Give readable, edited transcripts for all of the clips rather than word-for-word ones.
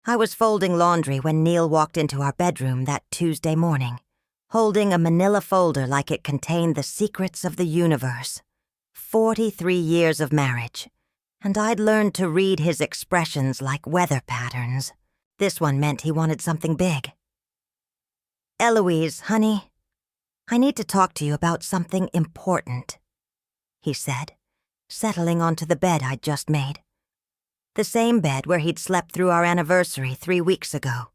I was folding laundry when Neal walked into our bedroom that Tuesday morning, holding a manila folder like it contained the secrets of the universe. 43 years of marriage, and I'd learned to read his expressions like weather patterns. This one meant he wanted something big. "Eloise, honey, I need to talk to you about something important," he said, settling onto the bed I'd just made. The same bed where he'd slept through our anniversary 3 weeks ago.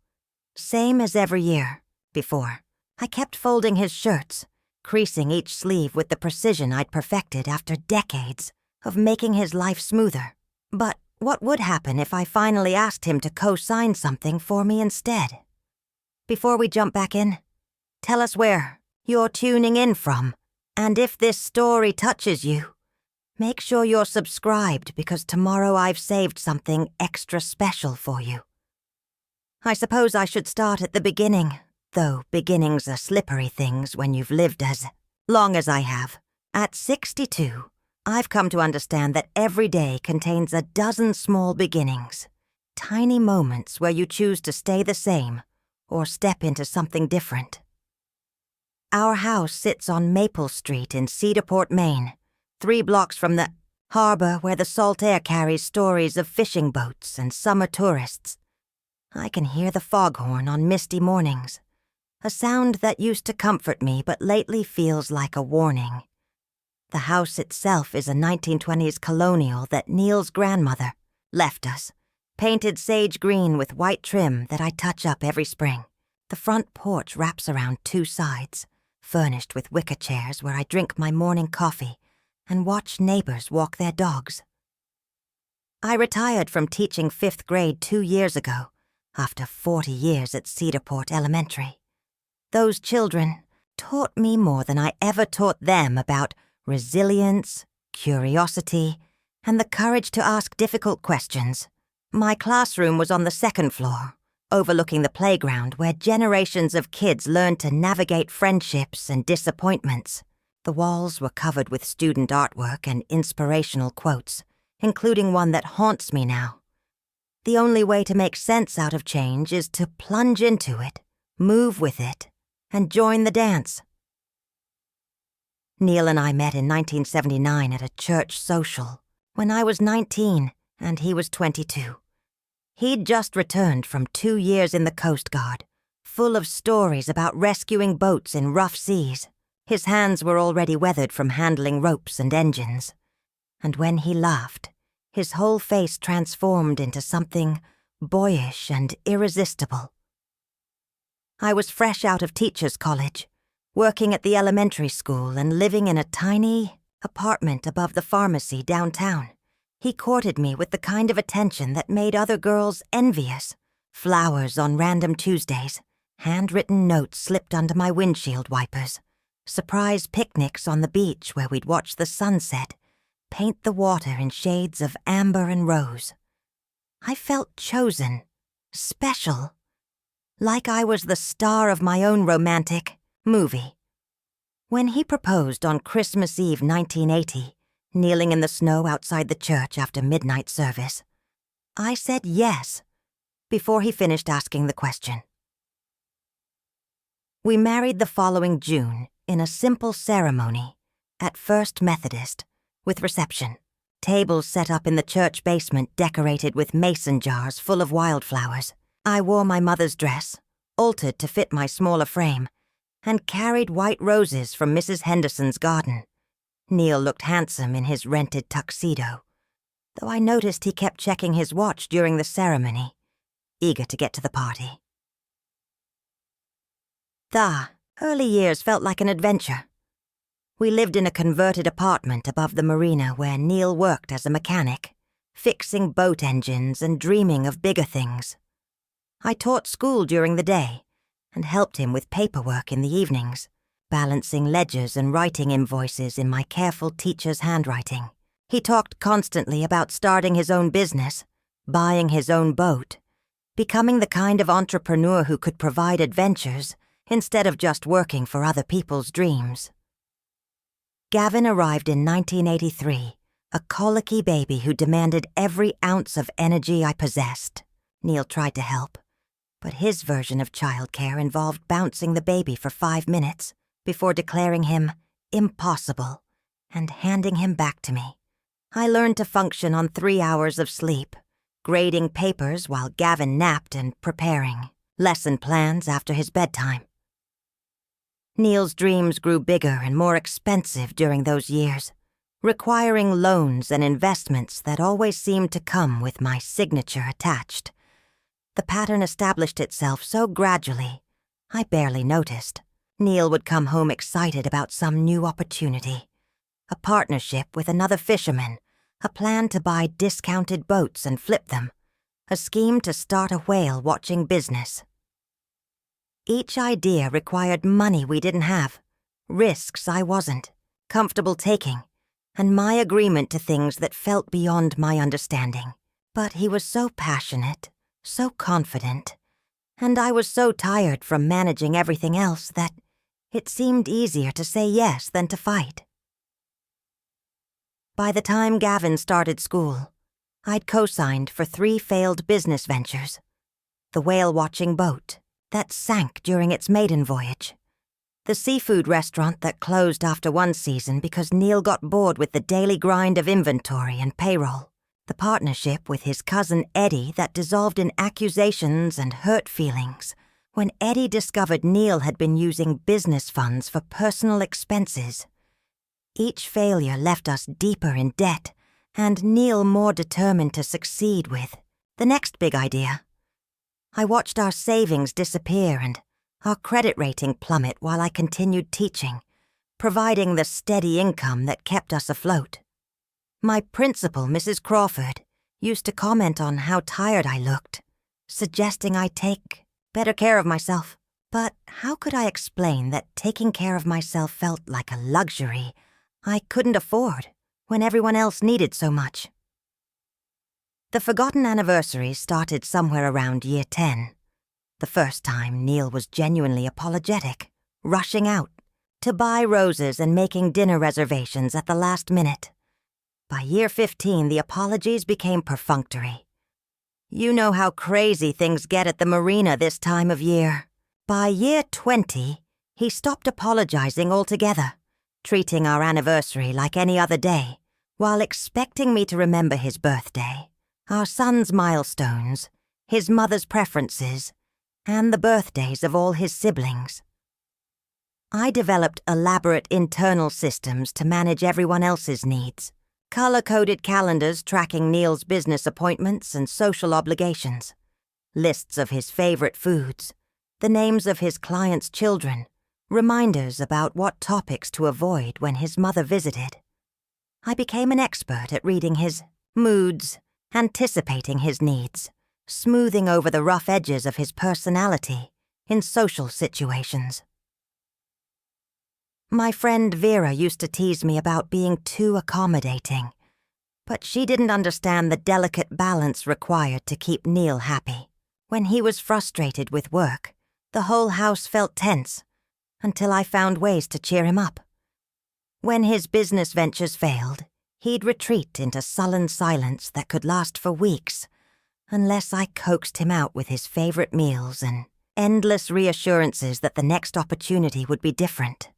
Same as every year, before. I kept folding his shirts, creasing each sleeve with the precision I'd perfected after decades of making his life smoother. But what would happen if I finally asked him to co-sign something for me instead? Before we jump back in, tell us where you're tuning in from, and if this story touches you, make sure you're subscribed because tomorrow I've saved something extra special for you. I suppose I should start at the beginning, though beginnings are slippery things when you've lived as long as I have. At 62, I've come to understand that every day contains a dozen small beginnings, tiny moments where you choose to stay the same or step into something different. Our house sits on Maple Street in Cedarport, Maine, 3 blocks from the harbor where the salt air carries stories of fishing boats and summer tourists. I can hear the foghorn on misty mornings, a sound that used to comfort me but lately feels like a warning. The house itself is a 1920s colonial that Neal's grandmother left us, painted sage green with white trim that I touch up every spring. The front porch wraps around 2 sides, furnished with wicker chairs where I drink my morning coffee and watch neighbors walk their dogs. I retired from teaching 5th grade 2 years ago, after 40 years at Cedarport Elementary. Those children taught me more than I ever taught them about resilience, curiosity, and the courage to ask difficult questions. My classroom was on the 2nd floor, overlooking the playground where generations of kids learned to navigate friendships and disappointments. The walls were covered with student artwork and inspirational quotes, including one that haunts me now. The only way to make sense out of change is to plunge into it, move with it, and join the dance. Neal and I met in 1979 at a church social, when I was 19 and he was 22. He'd just returned from 2 years in the Coast Guard, full of stories about rescuing boats in rough seas. His hands were already weathered from handling ropes and engines, and when he laughed, his whole face transformed into something boyish and irresistible. I was fresh out of teachers' college, working at the elementary school and living in a tiny apartment above the pharmacy downtown. He courted me with the kind of attention that made other girls envious. Flowers on random Tuesdays, handwritten notes slipped under my windshield wipers, surprise picnics on the beach where we'd watch the sunset, paint the water in shades of amber and rose. I felt chosen, special, like I was the star of my own romantic movie. When he proposed on Christmas Eve 1980, kneeling in the snow outside the church after midnight service, I said yes before he finished asking the question. We married the following June in a simple ceremony at First Methodist with reception. Tables set up in the church basement decorated with mason jars full of wildflowers. I wore my mother's dress, altered to fit my smaller frame, and carried white roses from Mrs. Henderson's garden. Neal looked handsome in his rented tuxedo, though I noticed he kept checking his watch during the ceremony, eager to get to the party. The early years felt like an adventure. We lived in a converted apartment above the marina where Neal worked as a mechanic, fixing boat engines and dreaming of bigger things. I taught school during the day and helped him with paperwork in the evenings, balancing ledgers and writing invoices in my careful teacher's handwriting. He talked constantly about starting his own business, buying his own boat, becoming the kind of entrepreneur who could provide adventures instead of just working for other people's dreams. Gavin arrived in 1983, a colicky baby who demanded every ounce of energy I possessed. Neal tried to help, but his version of childcare involved bouncing the baby for 5 minutes before declaring him impossible and handing him back to me. I learned to function on 3 hours of sleep, grading papers while Gavin napped and preparing lesson plans after his bedtime. Neal's dreams grew bigger and more expensive during those years, requiring loans and investments that always seemed to come with my signature attached. The pattern established itself so gradually, I barely noticed. Neal would come home excited about some new opportunity. A partnership with another fisherman, a plan to buy discounted boats and flip them, a scheme to start a whale-watching business. Each idea required money we didn't have, risks I wasn't comfortable taking, and my agreement to things that felt beyond my understanding. But he was so passionate, so confident, and I was so tired from managing everything else that it seemed easier to say yes than to fight. By the time Gavin started school, I'd co-signed for 3 failed business ventures. The whale-watching boat that sank during its maiden voyage, the seafood restaurant that closed after one season because Neal got bored with the daily grind of inventory and payroll, the partnership with his cousin Eddie that dissolved in accusations and hurt feelings when Eddie discovered Neal had been using business funds for personal expenses. Each failure left us deeper in debt, and Neal more determined to succeed with the next big idea. I watched our savings disappear and our credit rating plummet while I continued teaching, providing the steady income that kept us afloat. My principal, Mrs. Crawford, used to comment on how tired I looked, suggesting I take better care of myself. But how could I explain that taking care of myself felt like a luxury I couldn't afford when everyone else needed so much? The forgotten anniversaries started somewhere around year 10. The first time Neal was genuinely apologetic, rushing out to buy roses and making dinner reservations at the last minute. By year 15, the apologies became perfunctory. You know how crazy things get at the marina this time of year. By year 20, he stopped apologizing altogether, treating our anniversary like any other day, while expecting me to remember his birthday, our son's milestones, his mother's preferences, and the birthdays of all his siblings. I developed elaborate internal systems to manage everyone else's needs, color-coded calendars tracking Neal's business appointments and social obligations, lists of his favorite foods, the names of his clients' children, reminders about what topics to avoid when his mother visited. I became an expert at reading his moods, anticipating his needs, smoothing over the rough edges of his personality in social situations. My friend Vera used to tease me about being too accommodating, but she didn't understand the delicate balance required to keep Neal happy. When he was frustrated with work, the whole house felt tense, until I found ways to cheer him up. When his business ventures failed, he'd retreat into sullen silence that could last for weeks, unless I coaxed him out with his favorite meals and endless reassurances that the next opportunity would be different.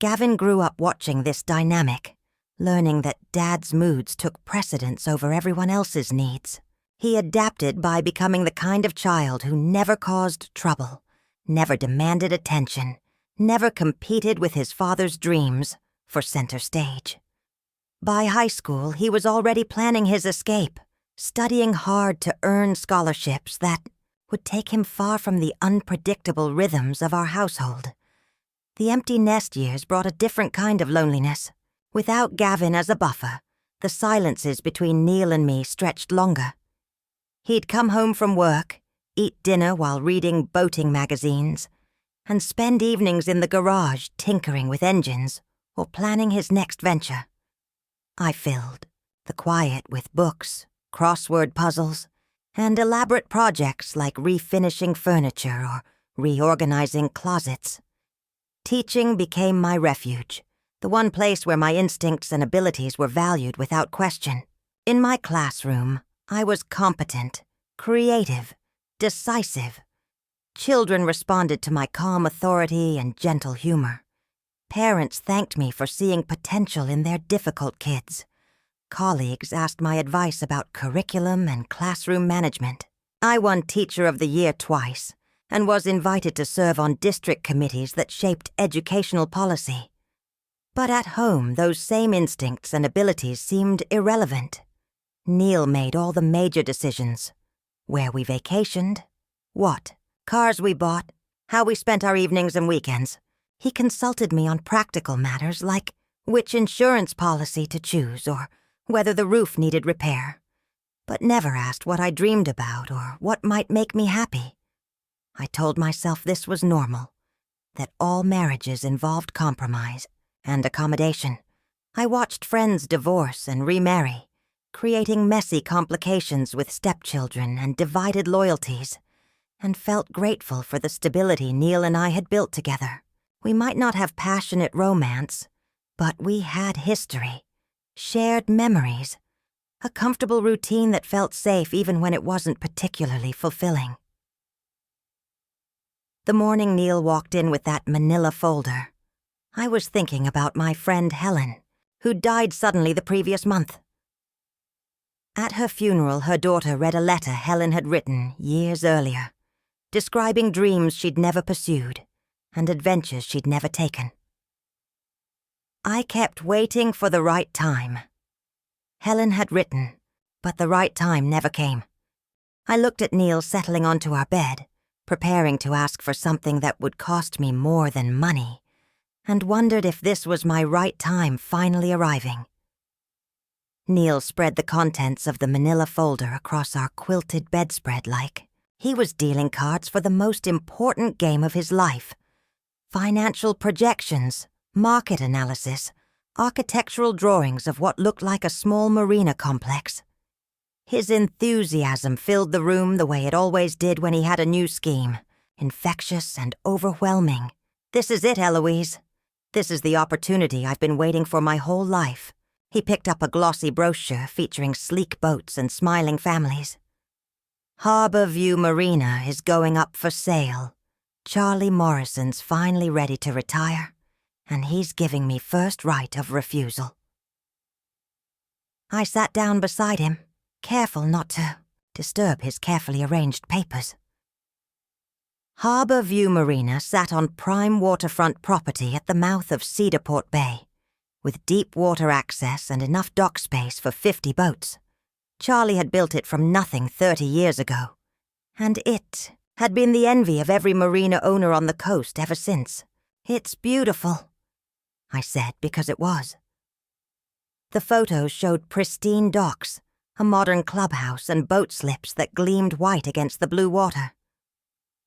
Gavin grew up watching this dynamic, learning that Dad's moods took precedence over everyone else's needs. He adapted by becoming the kind of child who never caused trouble, never demanded attention, never competed with his father's dreams for center stage. By high school, he was already planning his escape, studying hard to earn scholarships that would take him far from the unpredictable rhythms of our household. The empty nest years brought a different kind of loneliness. Without Gavin as a buffer, the silences between Neal and me stretched longer. He'd come home from work, eat dinner while reading boating magazines, and spend evenings in the garage tinkering with engines or planning his next venture. I filled the quiet with books, crossword puzzles, and elaborate projects like refinishing furniture or reorganizing closets. Teaching became my refuge, the one place where my instincts and abilities were valued without question. In my classroom, I was competent, creative, decisive. Children responded to my calm authority and gentle humor. Parents thanked me for seeing potential in their difficult kids. Colleagues asked my advice about curriculum and classroom management. I won Teacher of the Year twice and was invited to serve on district committees that shaped educational policy. But at home, those same instincts and abilities seemed irrelevant. Neal made all the major decisions. Where we vacationed, what cars we bought, how we spent our evenings and weekends. He consulted me on practical matters like which insurance policy to choose or whether the roof needed repair, but never asked what I dreamed about or what might make me happy. I told myself this was normal, that all marriages involved compromise and accommodation. I watched friends divorce and remarry, creating messy complications with stepchildren and divided loyalties, and felt grateful for the stability Neal and I had built together. We might not have passionate romance, but we had history, shared memories, a comfortable routine that felt safe even when it wasn't particularly fulfilling. The morning Neal walked in with that manila folder, I was thinking about my friend Helen, who died suddenly the previous month. At her funeral, her daughter read a letter Helen had written years earlier, describing dreams she'd never pursued and adventures she'd never taken. I kept waiting for the right time. Helen had written, but the right time never came. I looked at Neal settling onto our bed, preparing to ask for something that would cost me more than money, and wondered if this was my right time finally arriving. Neal spread the contents of the manila folder across our quilted bedspread like he was dealing cards for the most important game of his life. Financial projections, market analysis, architectural drawings of what looked like a small marina complex. His enthusiasm filled the room the way it always did when he had a new scheme, infectious and overwhelming. "This is it, Eloise. This is the opportunity I've been waiting for my whole life." He picked up a glossy brochure featuring sleek boats and smiling families. "Harbor View Marina is going up for sale. Charlie Morrison's finally ready to retire, and he's giving me first right of refusal." I sat down beside him, careful not to disturb his carefully arranged papers. Harbor View Marina sat on prime waterfront property at the mouth of Cedarport Bay, with deep water access and enough dock space for 50 boats. Charlie had built it from nothing 30 years ago, and it had been the envy of every marina owner on the coast ever since. "It's beautiful," I said, because it was. The photos showed pristine docks, a modern clubhouse, and boat slips that gleamed white against the blue water.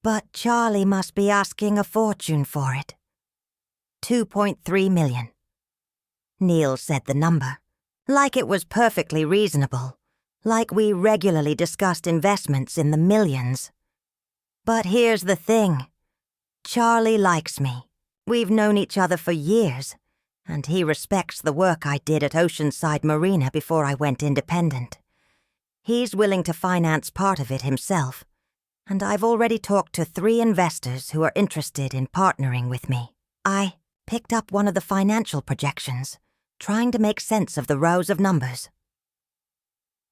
But Charlie must be asking a fortune for it. 2.3 million. Neal said the number, like it was perfectly reasonable, like we regularly discussed investments in the millions. But here's the thing. Charlie likes me. We've known each other for years, and he respects the work I did at Oceanside Marina before I went independent. He's willing to finance part of it himself, and I've already talked to 3 investors who are interested in partnering with me. I picked up one of the financial projections, trying to make sense of the rows of numbers.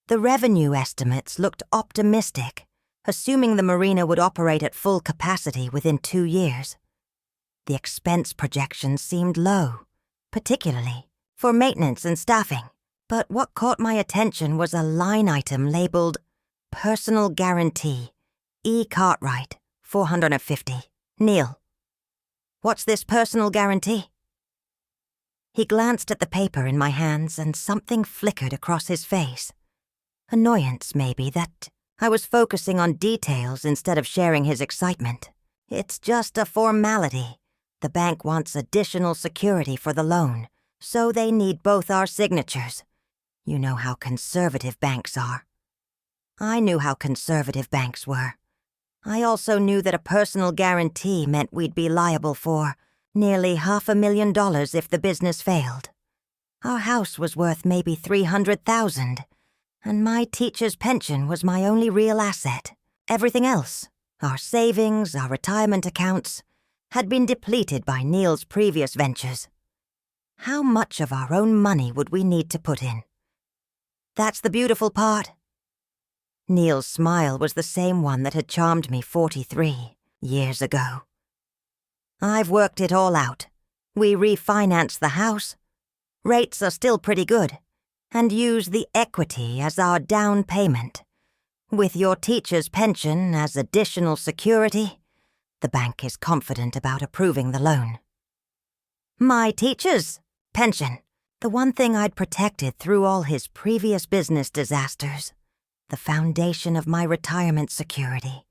The revenue estimates looked optimistic, assuming the marina would operate at full capacity within 2 years. The expense projections seemed low, particularly for maintenance and staffing. But what caught my attention was a line item labeled Personal Guarantee, E. Cartwright, 450. Neal, what's this personal guarantee? He glanced at the paper in my hands and something flickered across his face. Annoyance, maybe, that I was focusing on details instead of sharing his excitement. "It's just a formality. The bank wants additional security for the loan, so they need both our signatures. You know how conservative banks are." I knew how conservative banks were. I also knew that a personal guarantee meant we'd be liable for nearly $500,000 if the business failed. Our house was worth maybe $300,000, And my teacher's pension was my only real asset. Everything else, our savings, our retirement accounts, had been depleted by Neal's previous ventures. How much of our own money would we need to put in? That's the beautiful part. Neal's smile was the same one that had charmed me 43 years ago. I've worked it all out. We refinanced the house. Rates are still pretty good, and use the equity as our down payment. With your teacher's pension as additional security, the bank is confident about approving the loan. My teacher's pension, the one thing I'd protected through all his previous business disasters, the foundation of my retirement security,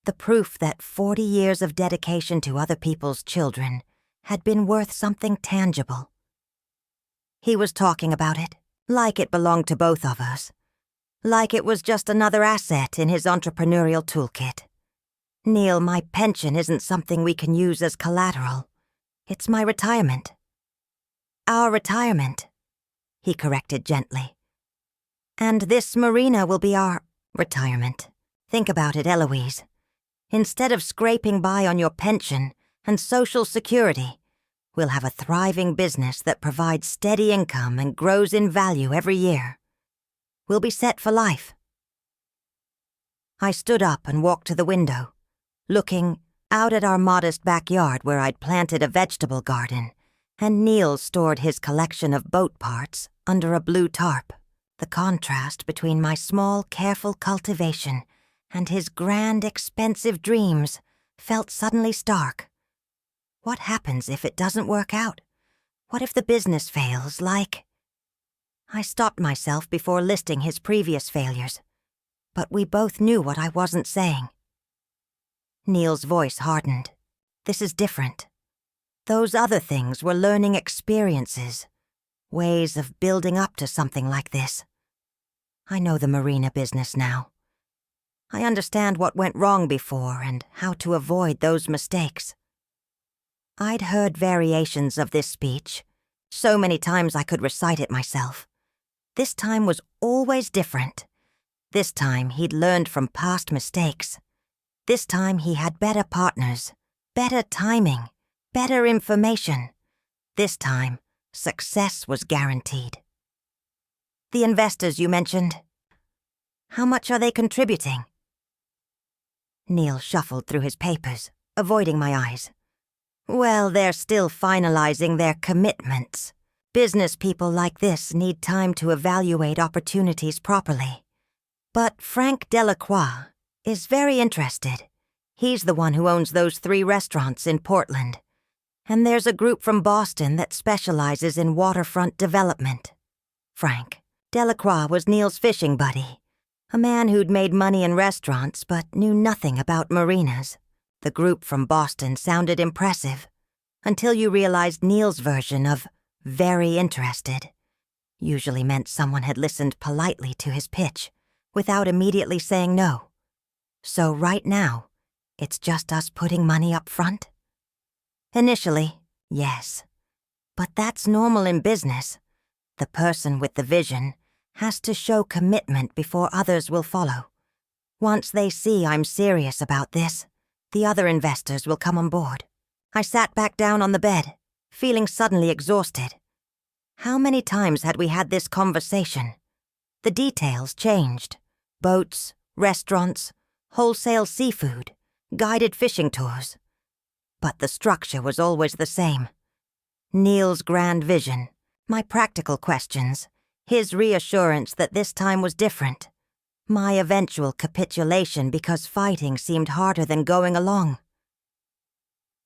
the proof that 40 years of dedication to other people's children had been worth something tangible. He was talking about it, like it belonged to both of us, like it was just another asset in his entrepreneurial toolkit. Neal, my pension isn't something we can use as collateral. It's my retirement. Our retirement, he corrected gently. And this marina will be our retirement. Think about it, Eloise. Instead of scraping by on your pension and Social Security, we'll have a thriving business that provides steady income and grows in value every year. We'll be set for life. I stood up and walked to the window, looking out at our modest backyard where I'd planted a vegetable garden, and Neal stored his collection of boat parts under a blue tarp. The contrast between my small, careful cultivation and his grand, expensive dreams felt suddenly stark. What happens if it doesn't work out? What if the business fails, like... I stopped myself before listing his previous failures, but we both knew what I wasn't saying. Neal's voice hardened. This is different. Those other things were learning experiences, ways of building up to something like this. I know the marina business now. I understand what went wrong before and how to avoid those mistakes. I'd heard variations of this speech, so many times I could recite it myself. This time was always different. This time he'd learned from past mistakes. This time he had better partners, better timing, better information. This time, success was guaranteed. The investors you mentioned, how much are they contributing? Neal shuffled through his papers, avoiding my eyes. Well, they're still finalizing their commitments. Business people like this need time to evaluate opportunities properly. But Frank Delacroix is very interested. He's the one who owns those 3 restaurants in Portland. And there's a group from Boston that specializes in waterfront development. Frank Delacroix was Neal's fishing buddy, a man who'd made money in restaurants but knew nothing about marinas. The group from Boston sounded impressive, until you realized Neal's version of very interested usually meant someone had listened politely to his pitch, without immediately saying no. So right now, it's just us putting money up front? Initially, yes. But that's normal in business. The person with the vision has to show commitment before others will follow. Once they see I'm serious about this, the other investors will come on board. I sat back down on the bed, feeling suddenly exhausted. How many times had we had this conversation? The details changed. Boats, restaurants, wholesale seafood, guided fishing tours. But the structure was always the same. Neal's grand vision, my practical questions, his reassurance that this time was different, my eventual capitulation because fighting seemed harder than going along.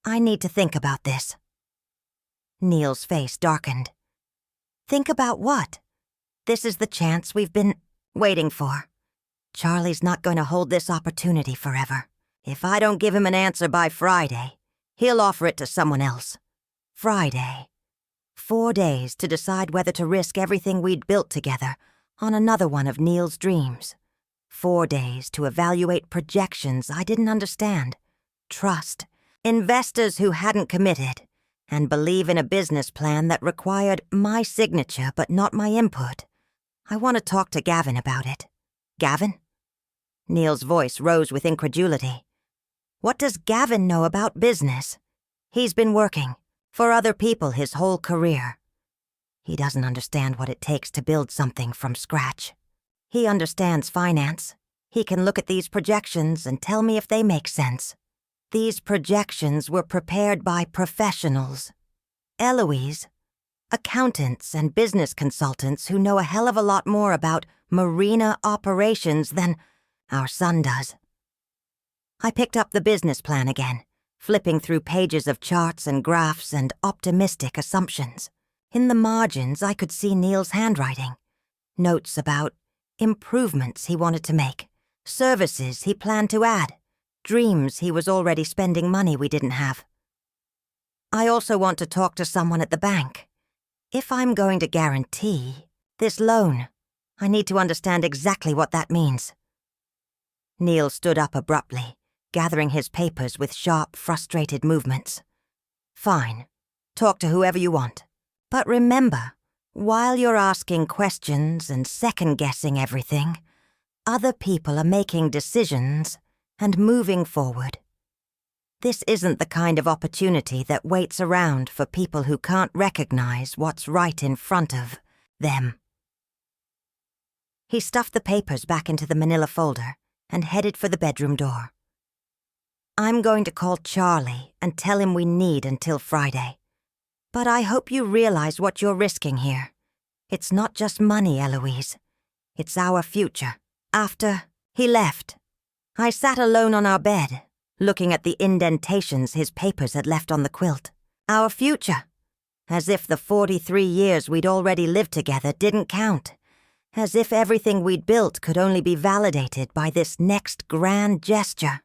I need to think about this. Neal's face darkened. Think about what? This is the chance we've been waiting for. Charlie's not going to hold this opportunity forever. If I don't give him an answer by Friday, he'll offer it to someone else. Friday. 4 days to decide whether to risk everything we'd built together on another one of Neal's dreams. 4 days to evaluate projections I didn't understand. Trust. Investors who hadn't committed. And believe in a business plan that required my signature but not my input. I want to talk to Gavin about it. Gavin? Neal's voice rose with incredulity. What does Gavin know about business? He's been working for other people his whole career. He doesn't understand what it takes to build something from scratch. He understands finance. He can look at these projections and tell me if they make sense. These projections were prepared by professionals. Eloise, accountants and business consultants who know a hell of a lot more about marina operations than our son does. I picked up the business plan again, flipping through pages of charts and graphs and optimistic assumptions. In the margins, I could see Neal's handwriting. Notes about improvements he wanted to make, services he planned to add, dreams he was already spending money we didn't have. I also want to talk to someone at the bank. If I'm going to guarantee this loan, I need to understand exactly what that means. Neal stood up abruptly, gathering his papers with sharp, frustrated movements. Fine. Talk to whoever you want. But remember, while you're asking questions and second-guessing everything, other people are making decisions and moving forward. This isn't the kind of opportunity that waits around for people who can't recognize what's right in front of them. He stuffed the papers back into the manila folder and headed for the bedroom door. I'm going to call Charlie and tell him we need until Friday. But I hope you realize what you're risking here. It's not just money, Eloise. It's our future. After he left, I sat alone on our bed, looking at the indentations his papers had left on the quilt. Our future. As if the 43 years we'd already lived together didn't count. As if everything we'd built could only be validated by this next grand gesture.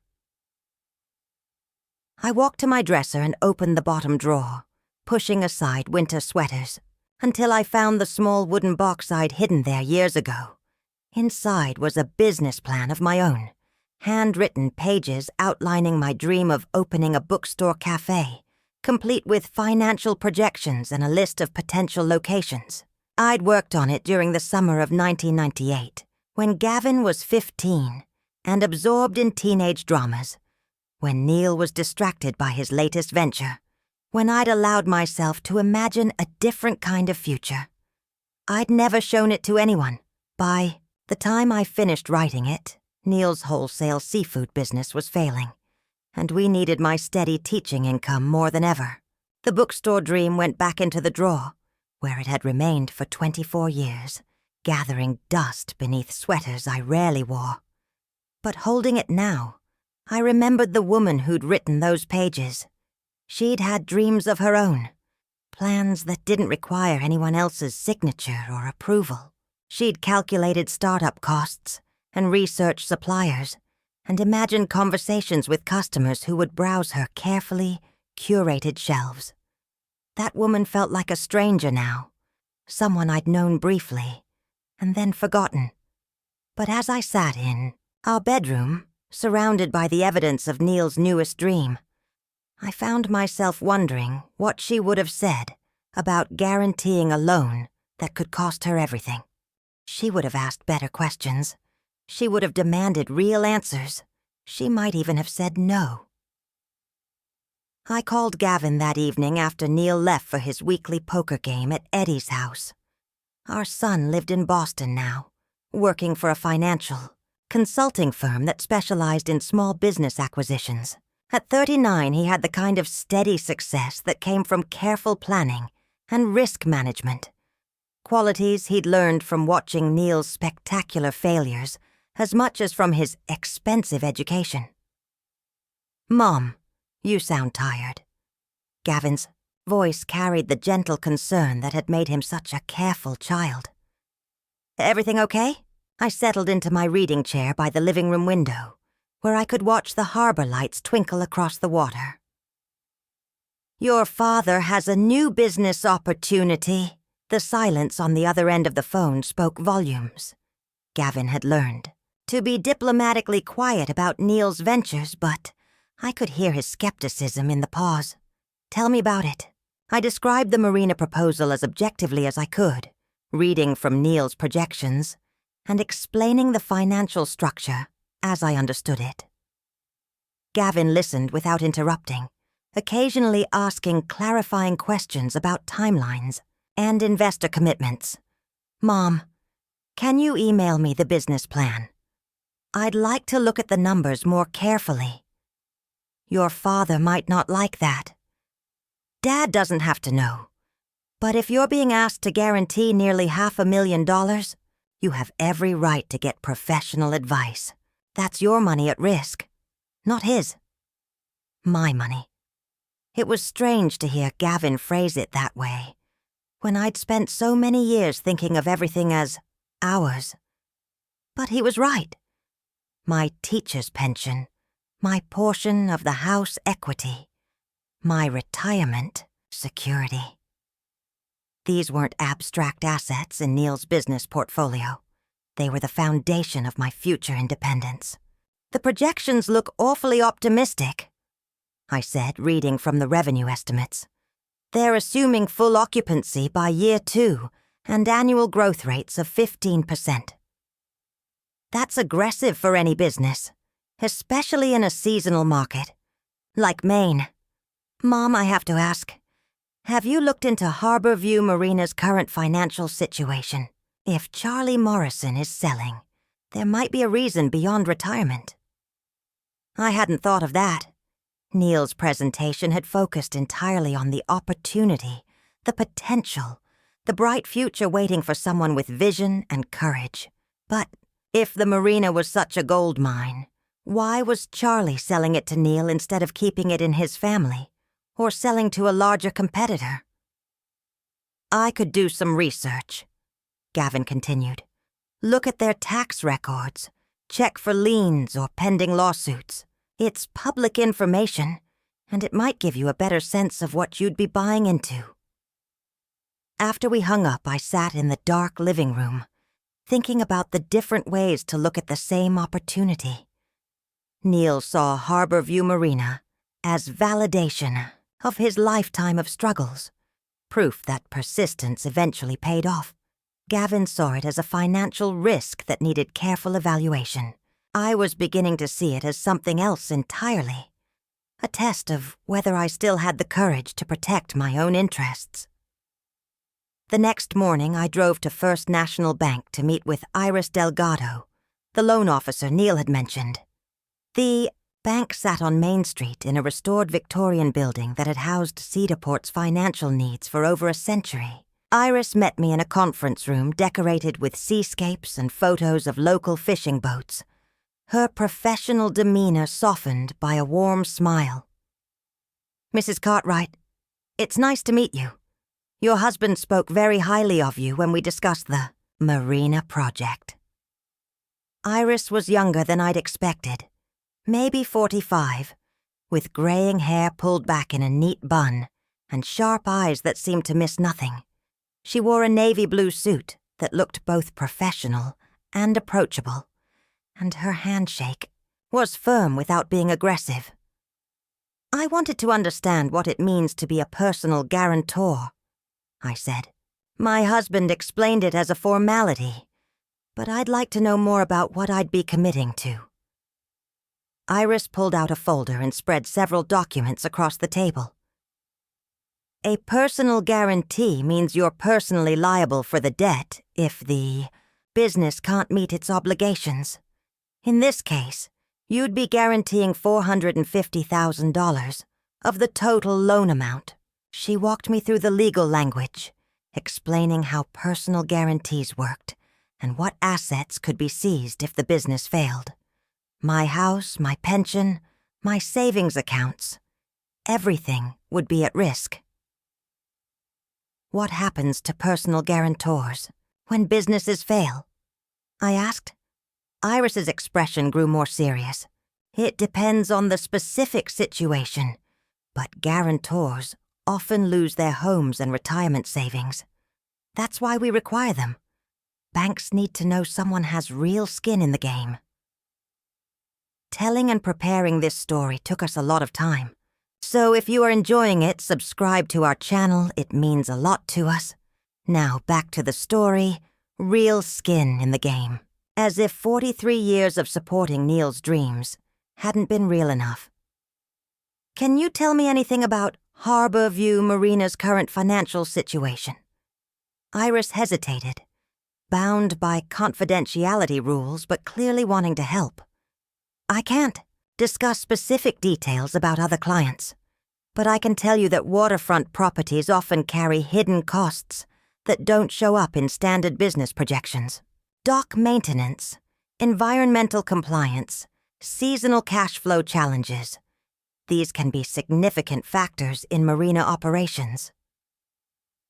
I walked to my dresser and opened the bottom drawer, pushing aside winter sweaters, until I found the small wooden box I'd hidden there years ago. Inside was a business plan of my own, handwritten pages outlining my dream of opening a bookstore cafe, complete with financial projections and a list of potential locations. I'd worked on it during the summer of 1998, when Gavin was 15 and absorbed in teenage dramas, when Neal was distracted by his latest venture, when I'd allowed myself to imagine a different kind of future. I'd never shown it to anyone. By the time I finished writing it, Neal's wholesale seafood business was failing, and we needed my steady teaching income more than ever. The bookstore dream went back into the drawer, where it had remained for 24 years, gathering dust beneath sweaters I rarely wore. But holding it now, I remembered the woman who'd written those pages. She'd had dreams of her own, plans that didn't require anyone else's signature or approval. She'd calculated startup costs and researched suppliers, and imagined conversations with customers who would browse her carefully curated shelves. That woman felt like a stranger now, someone I'd known briefly, and then forgotten. But as I sat in our bedroom, surrounded by the evidence of Neal's newest dream, I found myself wondering what she would have said about guaranteeing a loan that could cost her everything. She would have asked better questions. She would have demanded real answers. She might even have said no. I called Gavin that evening after Neal left for his weekly poker game at Eddie's house. Our son lived in Boston now, working for a financial consulting firm that specialized in small business acquisitions. At 39, he had the kind of steady success that came from careful planning and risk management, qualities he'd learned from watching Neal's spectacular failures as much as from his expensive education. "Mom, you sound tired." Gavin's voice carried the gentle concern that had made him such a careful child. "Everything okay?" I settled into my reading chair by the living room window, where I could watch the harbor lights twinkle across the water. "Your father has a new business opportunity." The silence on the other end of the phone spoke volumes. Gavin had learned to be diplomatically quiet about Neal's ventures, but I could hear his skepticism in the pause. "Tell me about it." I described the marina proposal as objectively as I could, reading from Neal's projections and explaining the financial structure as I understood it. Gavin listened without interrupting, occasionally asking clarifying questions about timelines and investor commitments. "Mom, can you email me the business plan? I'd like to look at the numbers more carefully. Your father might not like that. Dad doesn't have to know. But if you're being asked to guarantee nearly $500,000, you have every right to get professional advice. That's your money at risk, not his. My money." It was strange to hear Gavin phrase it that way, when I'd spent so many years thinking of everything as ours. But he was right. My teacher's pension, my portion of the house equity, my retirement security. These weren't abstract assets in Neal's business portfolio. They were the foundation of my future independence. "The projections look awfully optimistic," I said, reading from the revenue estimates. "They're assuming full occupancy by year 2 and annual growth rates of 15%. That's aggressive for any business, especially in a seasonal market, like Maine. Mom, I have to ask, have you looked into Harborview Marina's current financial situation? If Charlie Morrison is selling, there might be a reason beyond retirement." I hadn't thought of that. Neal's presentation had focused entirely on the opportunity, the potential, the bright future waiting for someone with vision and courage. But if the marina was such a gold mine, why was Charlie selling it to Neal instead of keeping it in his family, or selling to a larger competitor? "I could do some research," Gavin continued. "Look at their tax records, check for liens or pending lawsuits. It's public information, and it might give you a better sense of what you'd be buying into." After we hung up, I sat in the dark living room, thinking about the different ways to look at the same opportunity. Neal saw Harborview Marina as validation of his lifetime of struggles, proof that persistence eventually paid off. Gavin saw it as a financial risk that needed careful evaluation. I was beginning to see it as something else entirely, a test of whether I still had the courage to protect my own interests. The next morning, I drove to First National Bank to meet with Iris Delgado, the loan officer Neal had mentioned. The bank sat on Main Street in a restored Victorian building that had housed Cedarport's financial needs for over a century. Iris met me in a conference room decorated with seascapes and photos of local fishing boats, her professional demeanor softened by a warm smile. "Mrs. Cartwright, it's nice to meet you. Your husband spoke very highly of you when we discussed the Marina project." Iris was younger than I'd expected, maybe 45, with graying hair pulled back in a neat bun and sharp eyes that seemed to miss nothing. She wore a navy blue suit that looked both professional and approachable, and her handshake was firm without being aggressive. "I wanted to understand what it means to be a personal guarantor," I said. "My husband explained it as a formality, but I'd like to know more about what I'd be committing to." Iris pulled out a folder and spread several documents across the table. "A personal guarantee means you're personally liable for the debt if the business can't meet its obligations. In this case, you'd be guaranteeing $450,000 of the total loan amount." She walked me through the legal language, explaining how personal guarantees worked and what assets could be seized if the business failed. My house, my pension, my savings accounts, everything would be at risk. "What happens to personal guarantors when businesses fail?" I asked. Iris's expression grew more serious. "It depends on the specific situation, but guarantors often lose their homes and retirement savings. That's why we require them. Banks need to know someone has real skin in the game." Telling and preparing this story took us a lot of time. So if you are enjoying it, subscribe to our channel. It means a lot to us. Now back to the story, real skin in the game. As if 43 years of supporting Neal's dreams hadn't been real enough. Can you tell me anything about Harbor View Marina's current financial situation? Iris hesitated, bound by confidentiality rules but clearly wanting to help. I can't discuss specific details about other clients, but I can tell you that waterfront properties often carry hidden costs that don't show up in standard business projections. Dock maintenance, environmental compliance, seasonal cash flow challenges. These can be significant factors in marina operations.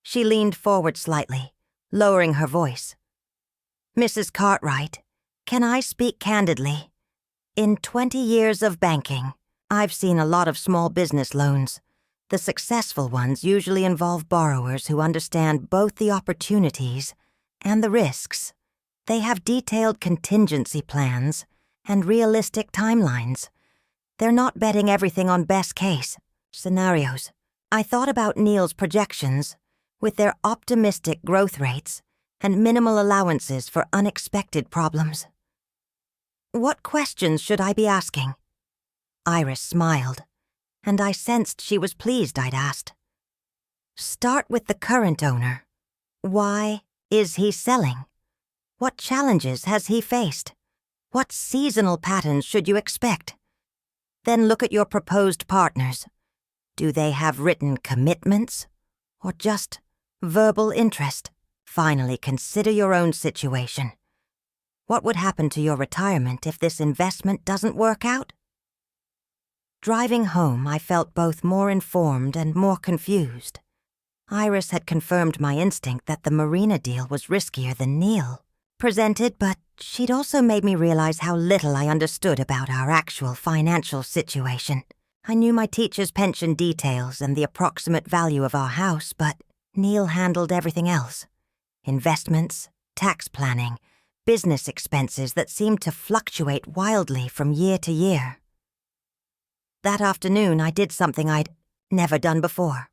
She leaned forward slightly, lowering her voice. Mrs. Cartwright, can I speak candidly? In 20 years of banking, I've seen a lot of small business loans. The successful ones usually involve borrowers who understand both the opportunities and the risks. They have detailed contingency plans and realistic timelines. They're not betting everything on best-case scenarios. I thought about Neal's projections, with their optimistic growth rates and minimal allowances for unexpected problems. What questions should I be asking? Iris smiled, and I sensed she was pleased I'd asked. Start with the current owner. Why is he selling? What challenges has he faced? What seasonal patterns should you expect? Then look at your proposed partners. Do they have written commitments or just verbal interest? Finally, consider your own situation. What would happen to your retirement if this investment doesn't work out? Driving home, I felt both more informed and more confused. Iris had confirmed my instinct that the marina deal was riskier than Neal presented, but she'd also made me realize how little I understood about our actual financial situation. I knew my teacher's pension details and the approximate value of our house, but Neal handled everything else. Investments, tax planning, business expenses that seemed to fluctuate wildly from year to year. That afternoon, I did something I'd never done before.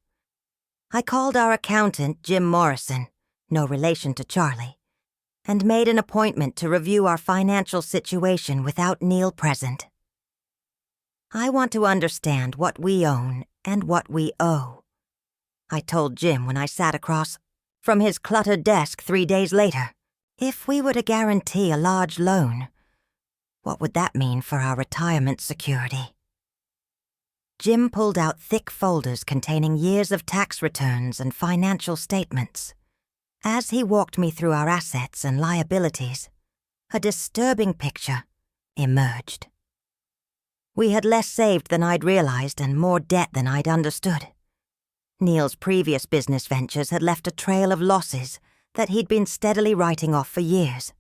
I called our accountant, Jim Morrison, no relation to Charlie, and made an appointment to review our financial situation without Neal present. I want to understand what we own and what we owe, I told Jim when I sat across from his cluttered desk 3 days later. If we were to guarantee a large loan, what would that mean for our retirement security? Jim pulled out thick folders containing years of tax returns and financial statements. As he walked me through our assets and liabilities, a disturbing picture emerged. We had less saved than I'd realized and more debt than I'd understood. Neal's previous business ventures had left a trail of losses that he'd been steadily writing off for years.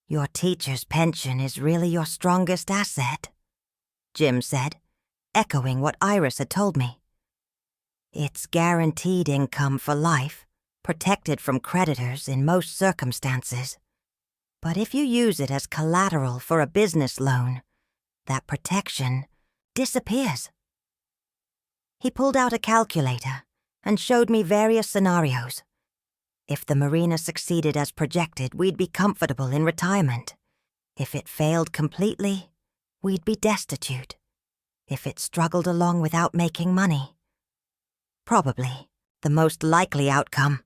Your teacher's pension is really your strongest asset, Jim said, echoing what Iris had told me. It's guaranteed income for life, protected from creditors in most circumstances. But if you use it as collateral for a business loan, that protection disappears. He pulled out a calculator and showed me various scenarios. If the marina succeeded as projected, we'd be comfortable in retirement. If it failed completely, we'd be destitute. If it struggled along without making money, probably the most likely outcome,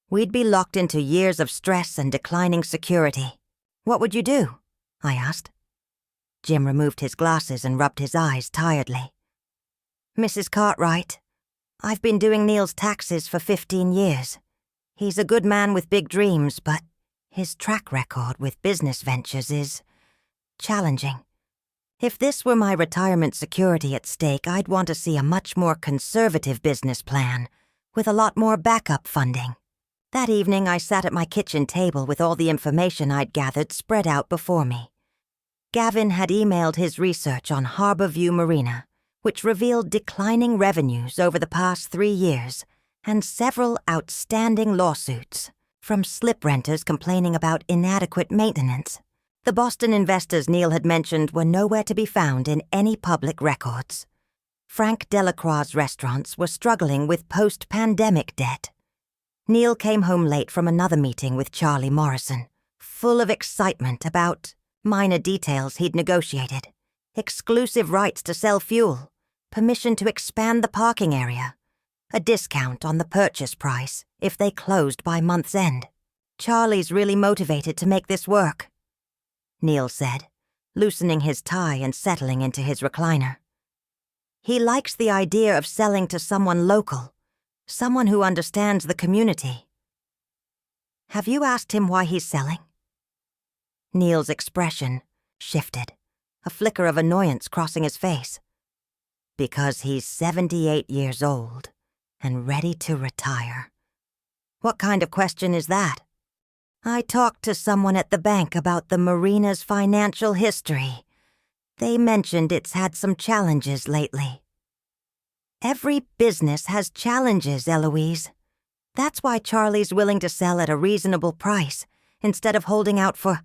we'd be locked into years of stress and declining security. What would you do? I asked. Jim removed his glasses and rubbed his eyes tiredly. Mrs. Cartwright, I've been doing Neal's taxes for 15 years. He's a good man with big dreams, but his track record with business ventures is challenging. If this were my retirement security at stake, I'd want to see a much more conservative business plan, with a lot more backup funding. That evening, I sat at my kitchen table with all the information I'd gathered spread out before me. Gavin had emailed his research on Harbor View Marina, which revealed declining revenues over the past 3 years and several outstanding lawsuits, from slip renters complaining about inadequate maintenance. The Boston investors Neal had mentioned were nowhere to be found in any public records. Frank Delacroix's restaurants were struggling with post-pandemic debt. Neal came home late from another meeting with Charlie Morrison, full of excitement about minor details he'd negotiated. Exclusive rights to sell fuel, permission to expand the parking area, a discount on the purchase price if they closed by month's end. Charlie's really motivated to make this work, Neal said, loosening his tie and settling into his recliner. He likes the idea of selling to someone local, someone who understands the community. Have you asked him why he's selling? Neal's expression shifted, a flicker of annoyance crossing his face. Because he's 78 years old and ready to retire. What kind of question is that? I talked to someone at the bank about the marina's financial history. They mentioned it's had some challenges lately. Every business has challenges, Eloise. That's why Charlie's willing to sell at a reasonable price instead of holding out for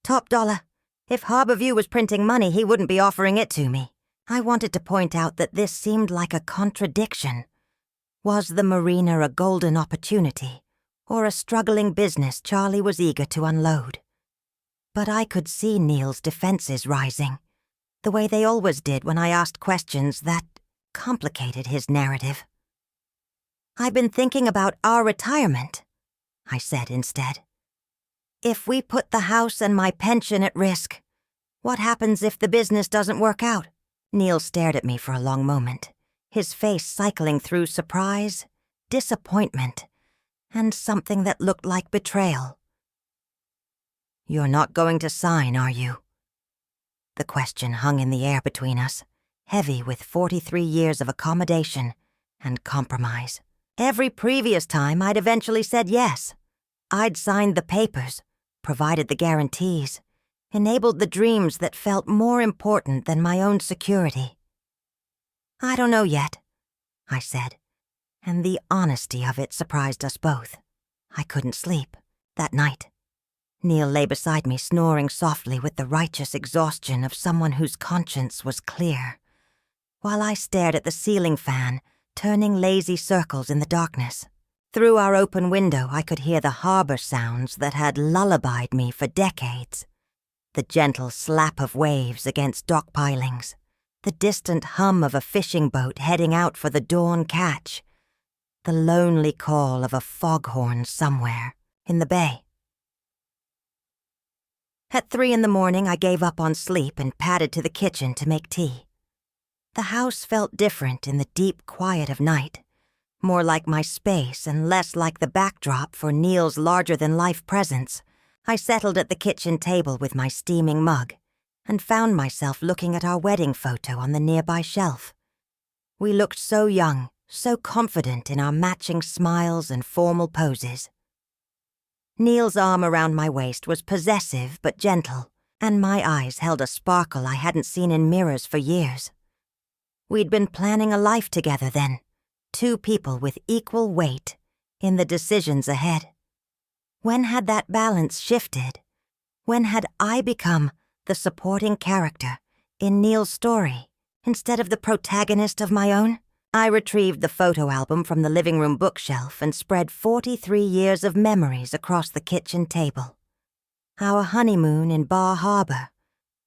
top dollar. If Harborview was printing money, he wouldn't be offering it to me. I wanted to point out that this seemed like a contradiction. Was the marina a golden opportunity, or a struggling business Charlie was eager to unload? But I could see Neal's defenses rising, the way they always did when I asked questions that complicated his narrative. I've been thinking about our retirement, I said instead. If we put the house and my pension at risk, what happens if the business doesn't work out? Neal stared at me for a long moment, his face cycling through surprise, disappointment, and something that looked like betrayal. You're not going to sign, are you? The question hung in the air between us, heavy with 43 years of accommodation and compromise. Every previous time I'd eventually said yes. I'd signed the papers, provided the guarantees, enabled the dreams that felt more important than my own security. I don't know yet, I said, and the honesty of it surprised us both. I couldn't sleep that night. Neal lay beside me, snoring softly with the righteous exhaustion of someone whose conscience was clear, while I stared at the ceiling fan, turning lazy circles in the darkness. Through our open window, I could hear the harbor sounds that had lullabied me for decades. The gentle slap of waves against dock pilings, the distant hum of a fishing boat heading out for the dawn catch, the lonely call of a foghorn somewhere in the bay. At 3 a.m, I gave up on sleep and padded to the kitchen to make tea. The house felt different in the deep quiet of night, more like my space and less like the backdrop for Neal's larger-than-life presence. I settled at the kitchen table with my steaming mug and found myself looking at our wedding photo on the nearby shelf. We looked so young, so confident in our matching smiles and formal poses. Neal's arm around my waist was possessive but gentle, and my eyes held a sparkle I hadn't seen in mirrors for years. We'd been planning a life together then, 2 people with equal weight in the decisions ahead. When had that balance shifted? When had I become the supporting character in Neal's story instead of the protagonist of my own? I retrieved the photo album from the living room bookshelf and spread 43 years of memories across the kitchen table. Our honeymoon in Bar Harbor,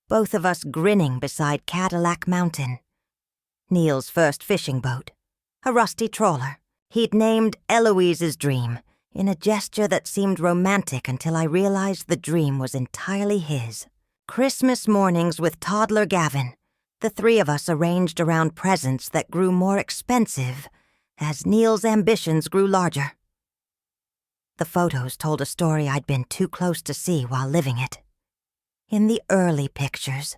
both of us grinning beside Cadillac Mountain. Neal's first fishing boat, a rusty trawler he'd named Eloise's Dream, in a gesture that seemed romantic until I realized the dream was entirely his. Christmas mornings with toddler Gavin, the 3 of us arranged around presents that grew more expensive as Neal's ambitions grew larger. The photos told a story I'd been too close to see while living it. In the early pictures,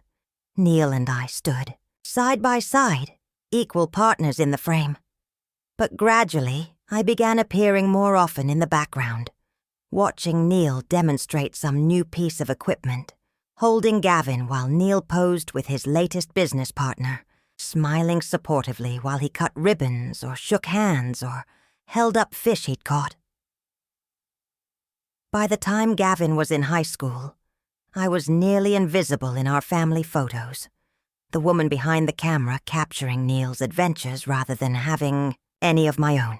Neal and I stood, side by side, equal partners in the frame. But gradually, I began appearing more often in the background, watching Neal demonstrate some new piece of equipment, holding Gavin while Neal posed with his latest business partner, smiling supportively while he cut ribbons or shook hands or held up fish he'd caught. By the time Gavin was in high school, I was nearly invisible in our family photos, the woman behind the camera capturing Neal's adventures rather than having any of my own.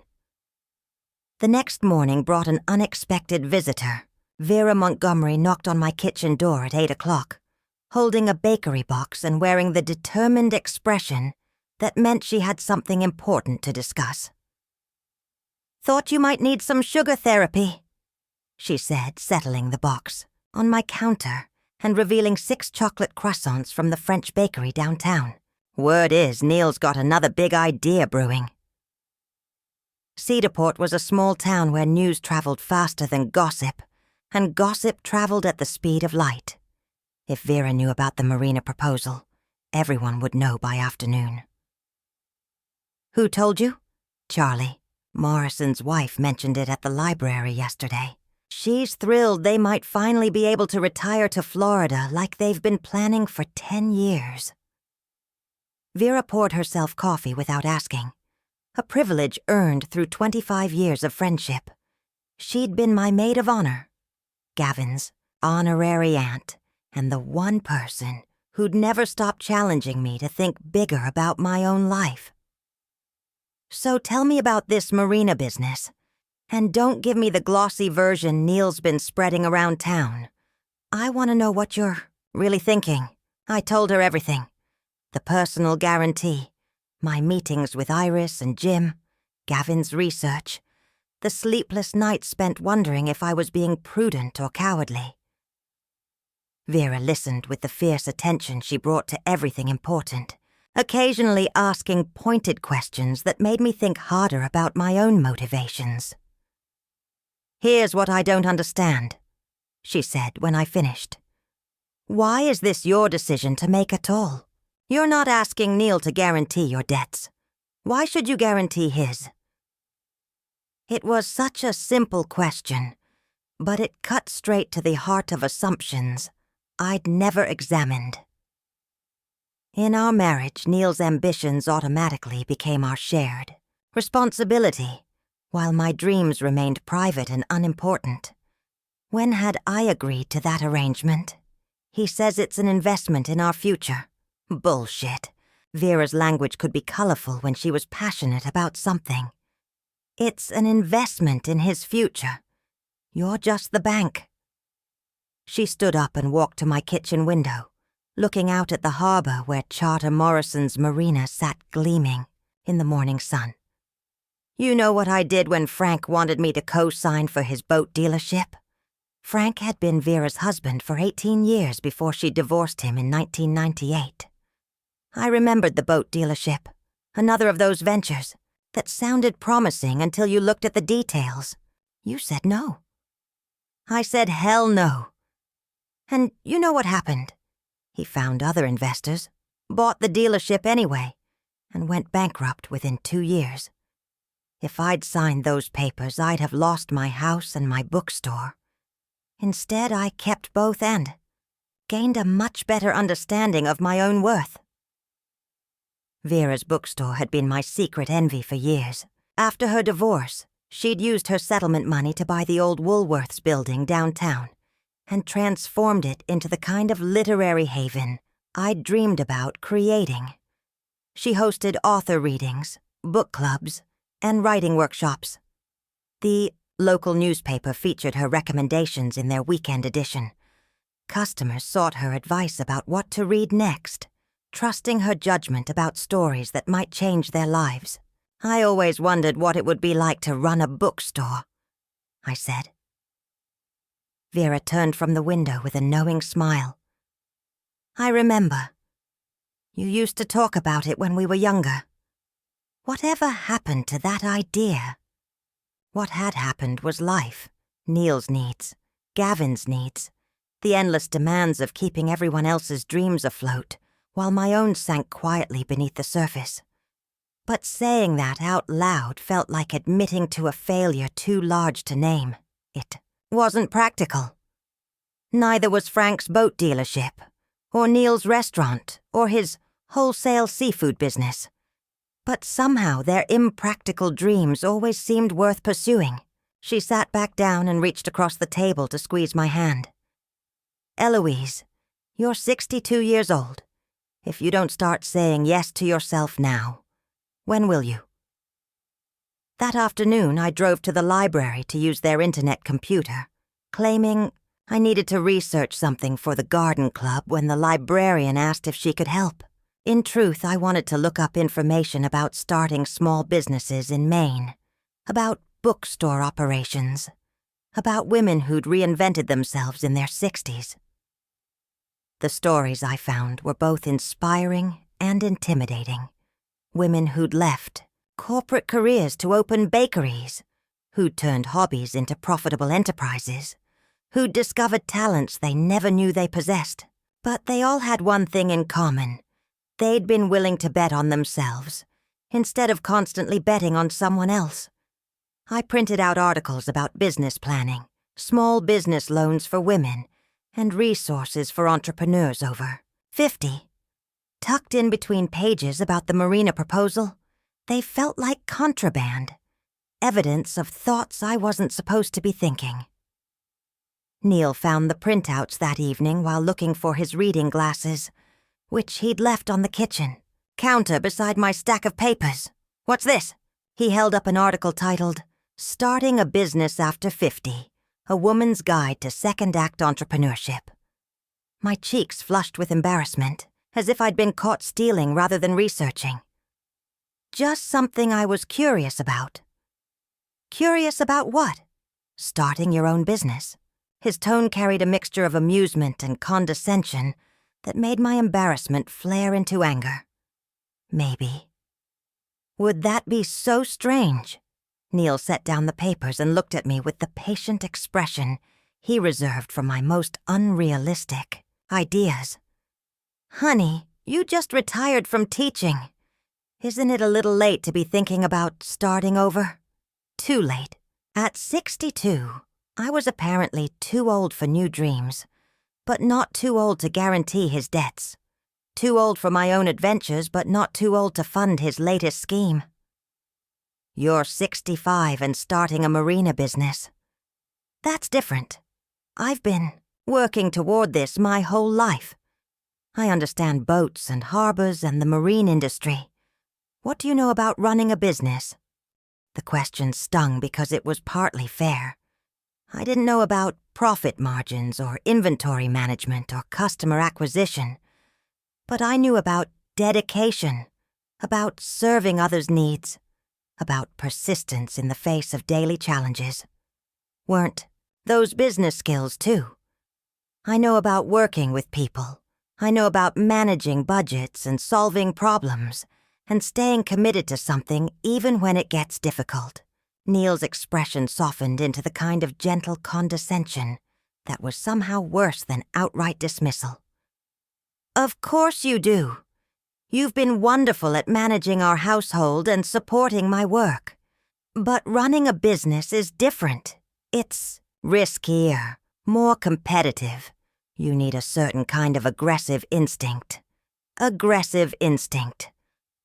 The next morning brought an unexpected visitor. Vera Montgomery knocked on my kitchen door at 8 o'clock, holding a bakery box and wearing the determined expression that meant she had something important to discuss. "Thought you might need some sugar therapy," she said, settling the box on my counter and revealing 6 chocolate croissants from the French bakery downtown. Word is, Neal's got another big idea brewing. Cedarport was a small town where news traveled faster than gossip, and gossip traveled at the speed of light. If Vera knew about the marina proposal, everyone would know by afternoon. "Who told you?" "Charlie. Morrison's wife mentioned it at the library yesterday. She's thrilled they might finally be able to retire to Florida like they've been planning for 10 years. Vera poured herself coffee without asking, a privilege earned through 25 years of friendship. She'd been my maid of honor, Gavin's honorary aunt, and the one person who'd never stopped challenging me to think bigger about my own life. "So tell me about this marina business, and don't give me the glossy version Neal's been spreading around town. I want to know what you're really thinking." I told her everything. The personal guarantee, my meetings with Iris and Jim, Gavin's research, the sleepless nights spent wondering if I was being prudent or cowardly. Vera listened with the fierce attention she brought to everything important, occasionally asking pointed questions that made me think harder about my own motivations. "Here's what I don't understand," she said when I finished. "Why is this your decision to make at all? You're not asking Neal to guarantee your debts. Why should you guarantee his?" It was such a simple question, but it cut straight to the heart of assumptions I'd never examined. In our marriage, Neal's ambitions automatically became our shared responsibility, while my dreams remained private and unimportant. When had I agreed to that arrangement? He says it's an investment in our future. Bullshit. Vera's language could be colorful when she was passionate about something. It's an investment in his future. You're just the bank. She stood up and walked to my kitchen window, looking out at the harbor where Charter Morrison's marina sat gleaming in the morning sun. "You know what I did when Frank wanted me to co-sign for his boat dealership?" Frank had been Vera's husband for 18 years before she divorced him in 1998. I remembered the boat dealership, another of those ventures that sounded promising until you looked at the details. You said no. I said hell no. And you know what happened? He found other investors, bought the dealership anyway, and went bankrupt within 2 years. If I'd signed those papers, I'd have lost my house and my bookstore. Instead, I kept both and gained a much better understanding of my own worth. Vera's bookstore had been my secret envy for years. After her divorce, she'd used her settlement money to buy the old Woolworths building downtown and transformed it into the kind of literary haven I'd dreamed about creating. She hosted author readings, book clubs, and writing workshops. The local newspaper featured her recommendations in their weekend edition. Customers sought her advice about what to read next, trusting her judgment about stories that might change their lives. "I always wondered what it would be like to run a bookstore," I said. Vera turned from the window with a knowing smile. "I remember. You used to talk about it when we were younger. Whatever happened to that idea?" What had happened was life, Neal's needs, Gavin's needs, the endless demands of keeping everyone else's dreams afloat, while my own sank quietly beneath the surface. But saying that out loud felt like admitting to a failure too large to name. It wasn't practical. Neither was Frank's boat dealership, or Neal's restaurant, or his wholesale seafood business. But somehow their impractical dreams always seemed worth pursuing. She sat back down and reached across the table to squeeze my hand. "Eloise, you're 62 years old. If you don't start saying yes to yourself now, when will you?" That afternoon, I drove to the library to use their internet computer, claiming I needed to research something for the garden club when the librarian asked if she could help. In truth, I wanted to look up information about starting small businesses in Maine, about bookstore operations, about women who'd reinvented themselves in their 60s. The stories I found were both inspiring and intimidating. Women who'd left corporate careers to open bakeries, who'd turned hobbies into profitable enterprises, who'd discovered talents they never knew they possessed. But they all had one thing in common. They'd been willing to bet on themselves, instead of constantly betting on someone else. I printed out articles about business planning, small business loans for women, and resources for entrepreneurs over 50. Tucked in between pages about the marina proposal, they felt like contraband, evidence of thoughts I wasn't supposed to be thinking. Neal found the printouts that evening while looking for his reading glasses, which he'd left on the kitchen counter beside my stack of papers. "What's this?" He held up an article titled, "Starting a Business After 50, A Woman's Guide to Second Act Entrepreneurship." My cheeks flushed with embarrassment, as if I'd been caught stealing rather than researching. Just something I was curious about. Curious about what? Starting your own business. His tone carried a mixture of amusement and condescension that made my embarrassment flare into anger. Maybe. Would that be so strange? Neal set down the papers and looked at me with the patient expression he reserved for my most unrealistic ideas. "Honey, you just retired from teaching. Isn't it a little late to be thinking about starting over?" Too late. At 62, I was apparently too old for new dreams, but not too old to guarantee his debts. Too old for my own adventures, but not too old to fund his latest scheme. "You're 65 and starting a marina business. That's different. I've been working toward this my whole life. I understand boats and harbors and the marine industry. What do you know about running a business?" The question stung because it was partly fair. I didn't know about profit margins or inventory management or customer acquisition, but I knew about dedication, about serving others' needs, about persistence in the face of daily challenges. Weren't those business skills too? I know about working with people. I know about managing budgets and solving problems, and staying committed to something even when it gets difficult. Neal's expression softened into the kind of gentle condescension that was somehow worse than outright dismissal. "Of course you do. You've been wonderful at managing our household and supporting my work. But running a business is different. It's riskier, more competitive. You need a certain kind of aggressive instinct. Aggressive instinct.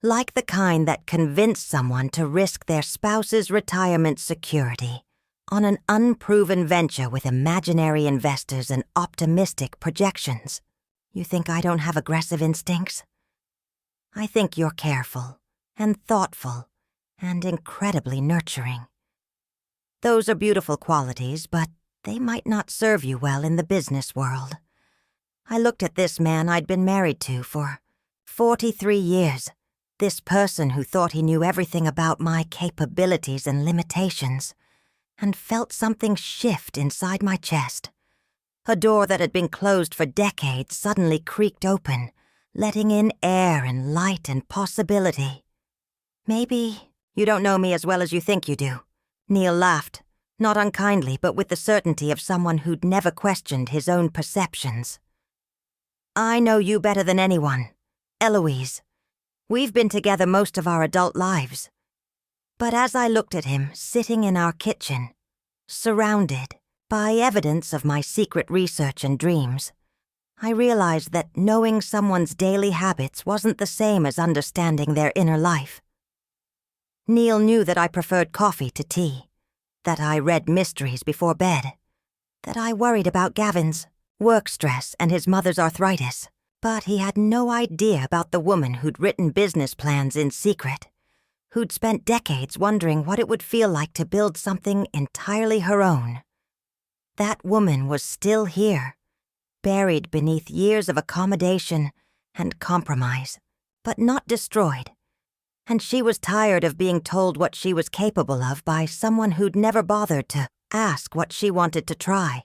Like the kind that convinced someone to risk their spouse's retirement security on an unproven venture with imaginary investors and optimistic projections. You think I don't have aggressive instincts? I think you're careful and thoughtful and incredibly nurturing. Those are beautiful qualities, but they might not serve you well in the business world." I looked at this man I'd been married to for 43 years. This person who thought he knew everything about my capabilities and limitations, and felt something shift inside my chest. A door that had been closed for decades suddenly creaked open, letting in air and light and possibility. "Maybe you don't know me as well as you think you do." Neal laughed, not unkindly, but with the certainty of someone who'd never questioned his own perceptions. "I know you better than anyone, Eloise. We've been together most of our adult lives." But as I looked at him sitting in our kitchen, surrounded by evidence of my secret research and dreams, I realized that knowing someone's daily habits wasn't the same as understanding their inner life. Neal knew that I preferred coffee to tea, that I read mysteries before bed, that I worried about Gavin's work stress and his mother's arthritis. But he had no idea about the woman who'd written business plans in secret, who'd spent decades wondering what it would feel like to build something entirely her own. That woman was still here, buried beneath years of accommodation and compromise, but not destroyed. And she was tired of being told what she was capable of by someone who'd never bothered to ask what she wanted to try.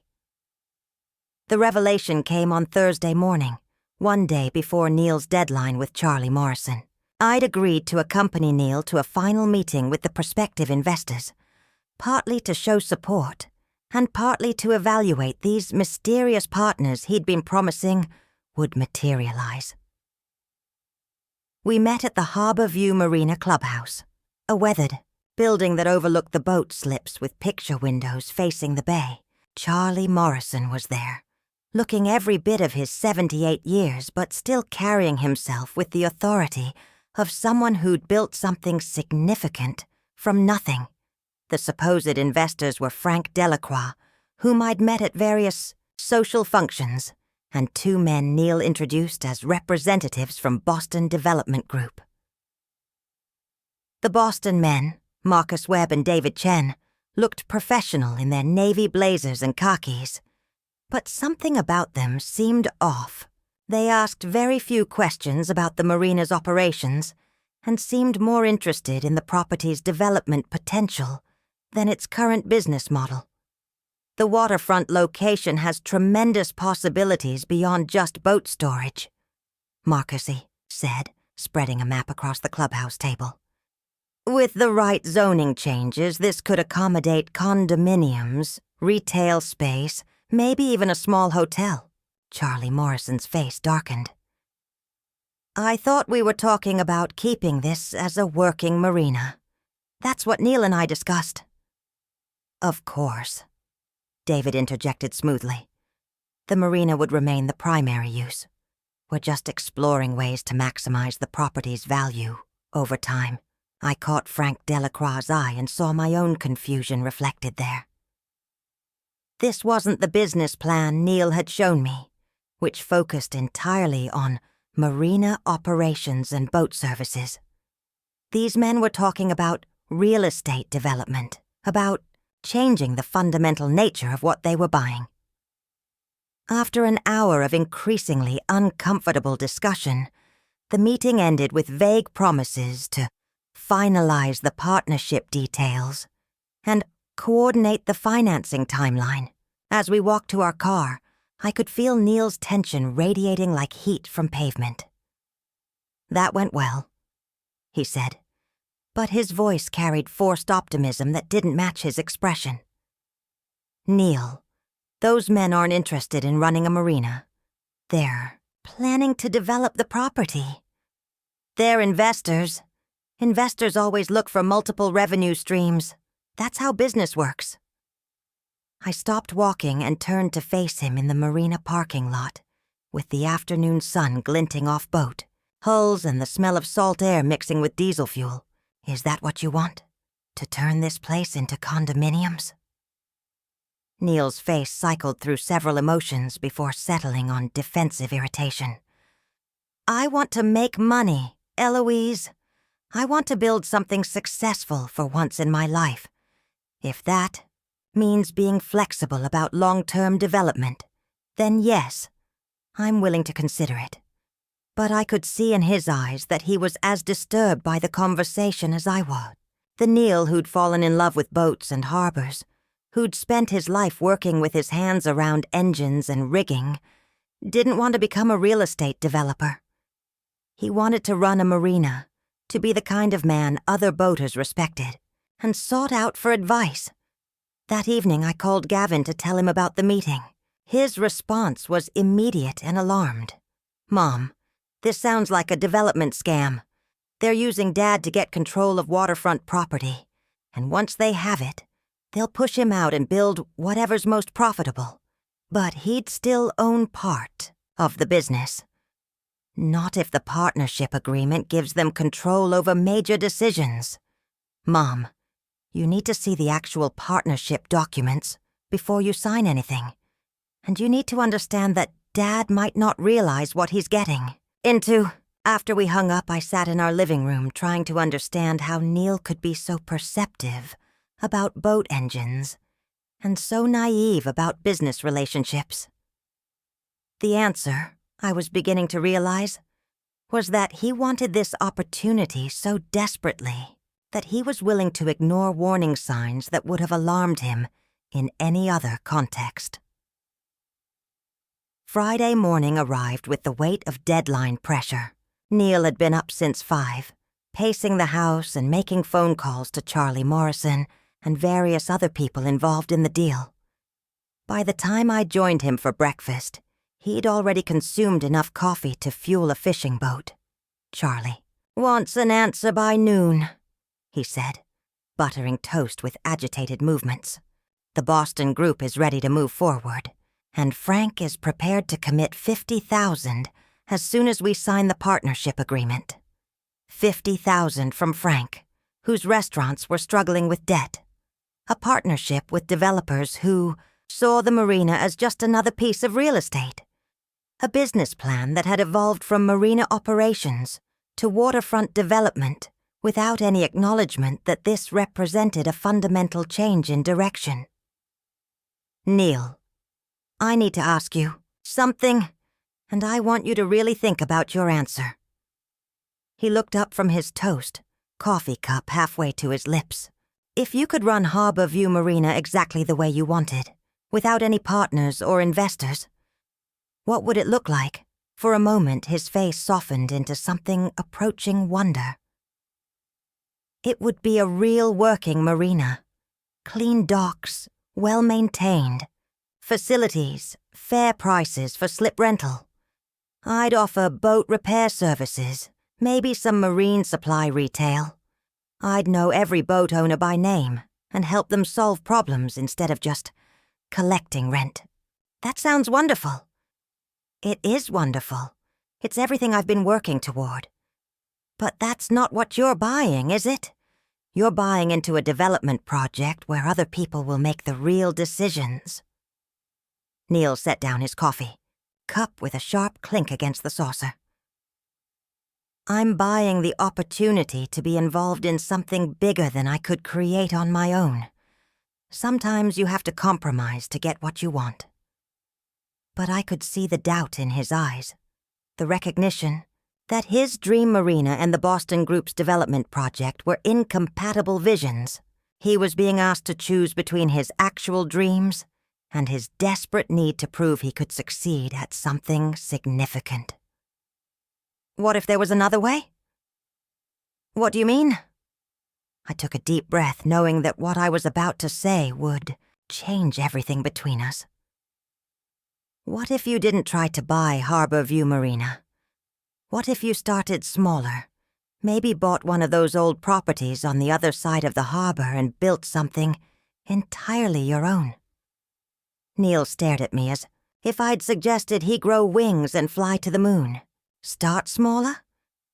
The revelation came on Thursday morning, one day before Neal's deadline with Charlie Morrison. I'd agreed to accompany Neal to a final meeting with the prospective investors, partly to show support, and partly to evaluate these mysterious partners he'd been promising would materialize. We met at the Harbor View Marina Clubhouse, a weathered building that overlooked the boat slips with picture windows facing the bay. Charlie Morrison was there, looking every bit of his 78 years, but still carrying himself with the authority of someone who'd built something significant from nothing. The supposed investors were Frank Delacroix, whom I'd met at various social functions, and two men Neal introduced as representatives from Boston Development Group. The Boston men, Marcus Webb and David Chen, looked professional in their navy blazers and khakis, but something about them seemed off. They asked very few questions about the marina's operations and seemed more interested in the property's development potential than its current business model. The waterfront location has tremendous possibilities beyond just boat storage, Marcusy said, spreading a map across the clubhouse table. With the right zoning changes, this could accommodate condominiums, retail space, maybe even a small hotel. Charlie Morrison's face darkened. I thought we were talking about keeping this as a working marina. That's what Neal and I discussed. Of course, David interjected smoothly. The marina would remain the primary use. We're just exploring ways to maximize the property's value over time. I caught Frank Delacroix's eye and saw my own confusion reflected there. This wasn't the business plan Neal had shown me, which focused entirely on marina operations and boat services. These men were talking about real estate development, about changing the fundamental nature of what they were buying. After an hour of increasingly uncomfortable discussion, the meeting ended with vague promises to finalize the partnership details and coordinate the financing timeline. As we walked to our car, I could feel Neal's tension radiating like heat from pavement. That went well, he said, but his voice carried forced optimism that didn't match his expression. Neal, those men aren't interested in running a marina. They're planning to develop the property. They're investors. Investors always look for multiple revenue streams. That's how business works. I stopped walking and turned to face him in the marina parking lot, with the afternoon sun glinting off boat, hulls and the smell of salt air mixing with diesel fuel. Is that what you want? To turn this place into condominiums? Neal's face cycled through several emotions before settling on defensive irritation. I want to make money, Eloise. I want to build something successful for once in my life. If that means being flexible about long-term development, then yes, I'm willing to consider it. But I could see in his eyes that he was as disturbed by the conversation as I was. The Neal who'd fallen in love with boats and harbors, who'd spent his life working with his hands around engines and rigging, didn't want to become a real estate developer. He wanted to run a marina, to be the kind of man other boaters respected, and sought out for advice. That evening I called Gavin to tell him about the meeting. His response was immediate and alarmed. Mom, this sounds like a development scam. They're using Dad to get control of waterfront property, and once they have it, they'll push him out and build whatever's most profitable. But he'd still own part of the business. Not if the partnership agreement gives them control over major decisions. Mom, you need to see the actual partnership documents before you sign anything. And you need to understand that Dad might not realize what he's getting into. After we hung up, I sat in our living room trying to understand how Neal could be so perceptive about boat engines and so naive about business relationships. The answer, I was beginning to realize, was that he wanted this opportunity so desperately that he was willing to ignore warning signs that would have alarmed him in any other context. Friday morning arrived with the weight of deadline pressure. Neal had been up since 5, pacing the house and making phone calls to Charlie Morrison and various other people involved in the deal. By the time I joined him for breakfast, he'd already consumed enough coffee to fuel a fishing boat. Charlie wants an answer by noon, he said, buttering toast with agitated movements. The Boston group is ready to move forward, and Frank is prepared to commit $50,000 as soon as we sign the partnership agreement. $50,000 from Frank, whose restaurants were struggling with debt. A partnership with developers who saw the marina as just another piece of real estate. A business plan that had evolved from marina operations to waterfront development without any acknowledgement that this represented a fundamental change in direction. Neal, I need to ask you something, and I want you to really think about your answer. He looked up from his toast, coffee cup halfway to his lips. If you could run Harbor View Marina exactly the way you wanted, without any partners or investors, what would it look like? For a moment, his face softened into something approaching wonder. It would be a real working marina. Clean docks, well-maintained. Facilities, fair prices for slip rental. I'd offer boat repair services, maybe some marine supply retail. I'd know every boat owner by name and help them solve problems instead of just collecting rent. That sounds wonderful. It is wonderful. It's everything I've been working toward. But that's not what you're buying, is it? You're buying into a development project where other people will make the real decisions. Neal set down his coffee, cup with a sharp clink against the saucer. I'm buying the opportunity to be involved in something bigger than I could create on my own. Sometimes you have to compromise to get what you want. But I could see the doubt in his eyes, the recognition that his dream marina and the Boston Group's development project were incompatible visions. He was being asked to choose between his actual dreams and his desperate need to prove he could succeed at something significant. What if there was another way? What do you mean? I took a deep breath, knowing that what I was about to say would change everything between us. What if you didn't try to buy Harbor View Marina? What if you started smaller, maybe bought one of those old properties on the other side of the harbor and built something entirely your own? Neal stared at me as if I'd suggested he grow wings and fly to the moon. Start smaller?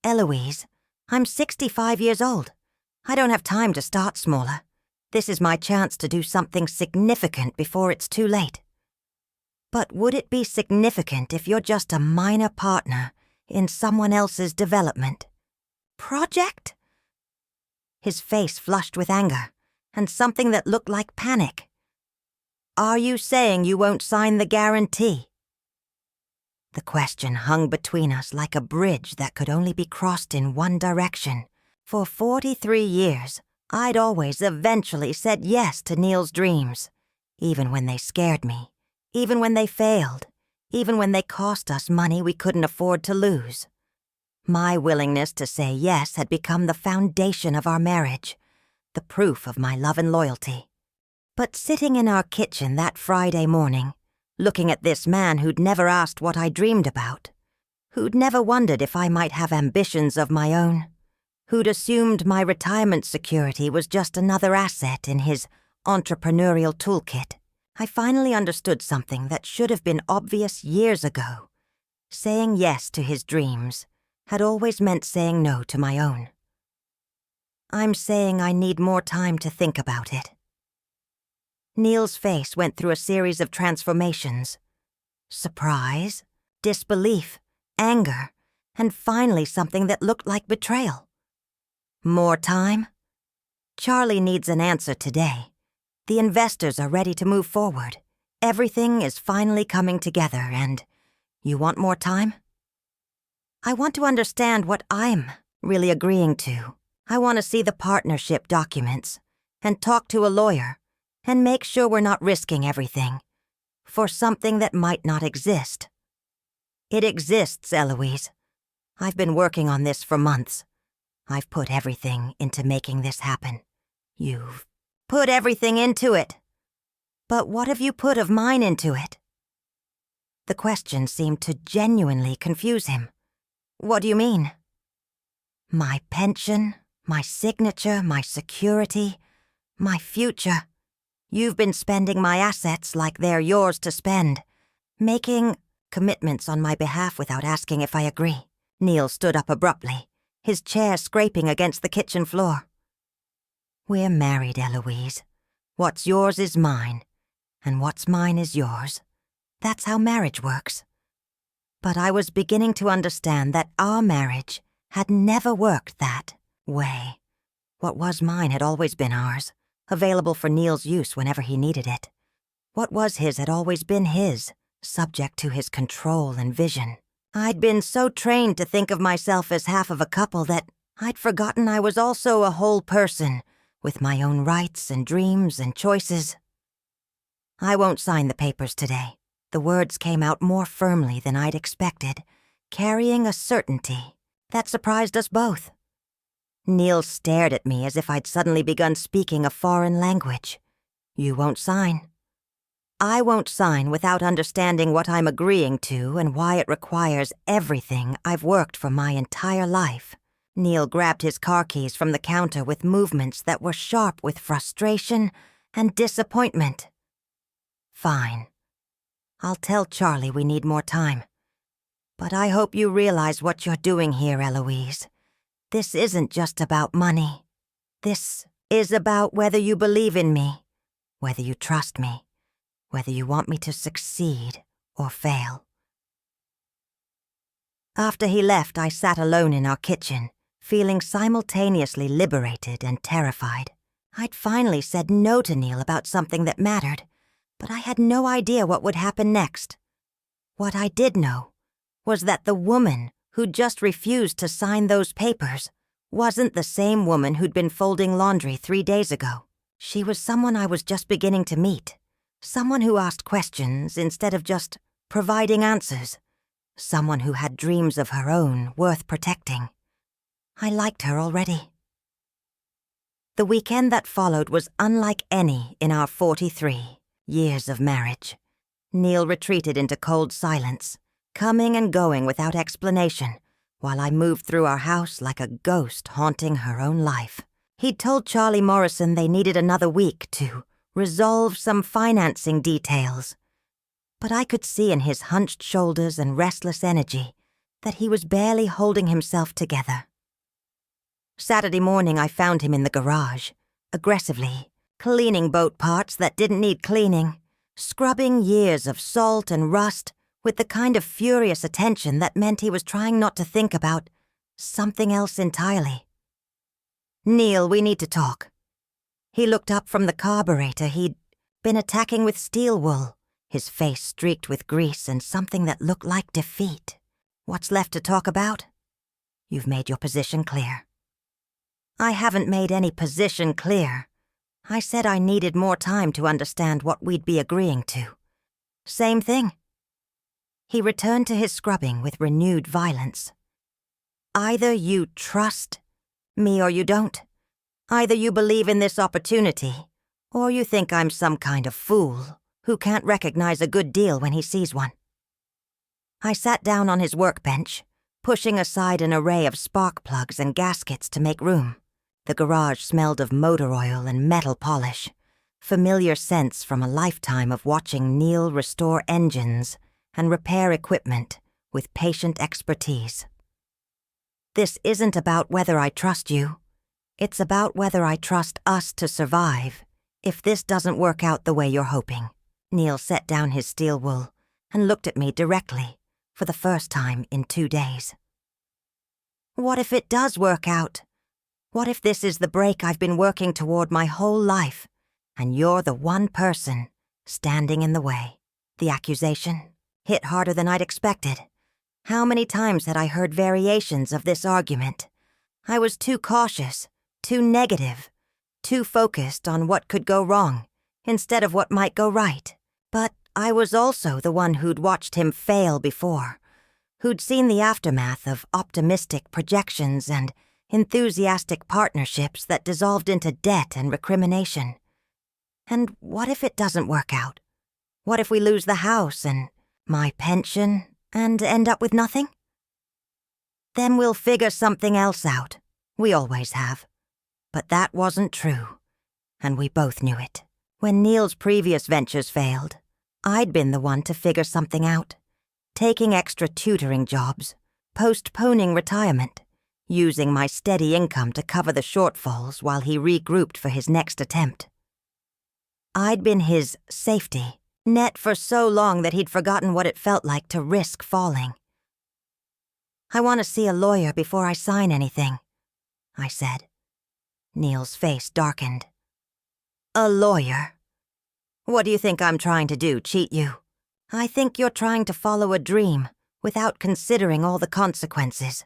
Eloise, I'm 65 years old. I don't have time to start smaller. This is my chance to do something significant before it's too late. But would it be significant if you're just a minor partner in someone else's development? Project? His face flushed with anger, and something that looked like panic. Are you saying you won't sign the guarantee? The question hung between us like a bridge that could only be crossed in one direction. For 43 years, I'd always eventually said yes to Neal's dreams, even when they scared me, even when they failed, even when they cost us money we couldn't afford to lose. My willingness to say yes had become the foundation of our marriage, the proof of my love and loyalty. But sitting in our kitchen that Friday morning, looking at this man who'd never asked what I dreamed about, who'd never wondered if I might have ambitions of my own, who'd assumed my retirement security was just another asset in his entrepreneurial toolkit, I finally understood something that should have been obvious years ago. Saying yes to his dreams had always meant saying no to my own. I'm saying I need more time to think about it. Neal's face went through a series of transformations. Surprise, disbelief, anger, and finally something that looked like betrayal. More time? Charlie needs an answer today. The investors are ready to move forward. Everything is finally coming together, and you want more time? I want to understand what I'm really agreeing to. I want to see the partnership documents and talk to a lawyer and make sure we're not risking everything for something that might not exist. It exists, Eloise. I've been working on this for months. I've put everything into making this happen. You've put everything into it. But what have you put of mine into it? The question seemed to genuinely confuse him. What do you mean? My pension, my signature, my security, my future. You've been spending my assets like they're yours to spend, making commitments on my behalf without asking if I agree. Neal stood up abruptly, his chair scraping against the kitchen floor. We're married, Eloise. What's yours is mine, and what's mine is yours. That's how marriage works. But I was beginning to understand that our marriage had never worked that way. What was mine had always been ours, available for Neal's use whenever he needed it. What was his had always been his, subject to his control and vision. I'd been so trained to think of myself as half of a couple that I'd forgotten I was also a whole person, with my own rights and dreams and choices. I won't sign the papers today. The words came out more firmly than I'd expected, carrying a certainty that surprised us both. Neal stared at me as if I'd suddenly begun speaking a foreign language. You won't sign. I won't sign without understanding what I'm agreeing to and why it requires everything I've worked for my entire life. Neal grabbed his car keys from the counter with movements that were sharp with frustration and disappointment. Fine. I'll tell Charlie we need more time. But I hope you realize what you're doing here, Eloise. This isn't just about money. This is about whether you believe in me, whether you trust me, whether you want me to succeed or fail. After he left, I sat alone in our kitchen, feeling simultaneously liberated and terrified. I'd finally said no to Neal about something that mattered, but I had no idea what would happen next. What I did know was that the woman who'd just refused to sign those papers wasn't the same woman who'd been folding laundry 3 days ago. She was someone I was just beginning to meet, someone who asked questions instead of just providing answers, someone who had dreams of her own worth protecting. I liked her already. The weekend that followed was unlike any in our 43 years of marriage. Neal retreated into cold silence, coming and going without explanation, while I moved through our house like a ghost haunting her own life. He'd told Charlie Morrison they needed another week to resolve some financing details, but I could see in his hunched shoulders and restless energy that he was barely holding himself together. Saturday morning I found him in the garage, aggressively cleaning boat parts that didn't need cleaning, scrubbing years of salt and rust with the kind of furious attention that meant he was trying not to think about something else entirely. Neal, we need to talk. He looked up from the carburetor he'd been attacking with steel wool, his face streaked with grease and something that looked like defeat. What's left to talk about? You've made your position clear. I haven't made any position clear. I said I needed more time to understand what we'd be agreeing to. Same thing. He returned to his scrubbing with renewed violence. Either you trust me or you don't. Either you believe in this opportunity, or you think I'm some kind of fool who can't recognize a good deal when he sees one. I sat down on his workbench, pushing aside an array of spark plugs and gaskets to make room. The garage smelled of motor oil and metal polish, familiar scents from a lifetime of watching Neal restore engines and repair equipment with patient expertise. This isn't about whether I trust you. It's about whether I trust us to survive if this doesn't work out the way you're hoping. Neal set down his steel wool and looked at me directly for the first time in 2 days. What if it does work out? What if this is the break I've been working toward my whole life, and you're the one person standing in the way? The accusation hit harder than I'd expected. How many times had I heard variations of this argument? I was too cautious, too negative, too focused on what could go wrong instead of what might go right. But I was also the one who'd watched him fail before, who'd seen the aftermath of optimistic projections and enthusiastic partnerships that dissolved into debt and recrimination. And what if it doesn't work out? What if we lose the house and my pension and end up with nothing? Then we'll figure something else out. We always have. But that wasn't true, and we both knew it. When Neal's previous ventures failed, I'd been the one to figure something out, taking extra tutoring jobs, postponing retirement, using my steady income to cover the shortfalls while he regrouped for his next attempt. I'd been his safety net for so long that he'd forgotten what it felt like to risk falling. "I want to see a lawyer before I sign anything," I said. Neal's face darkened. "A lawyer? What do you think I'm trying to do, cheat you? I think you're trying to follow a dream without considering all the consequences.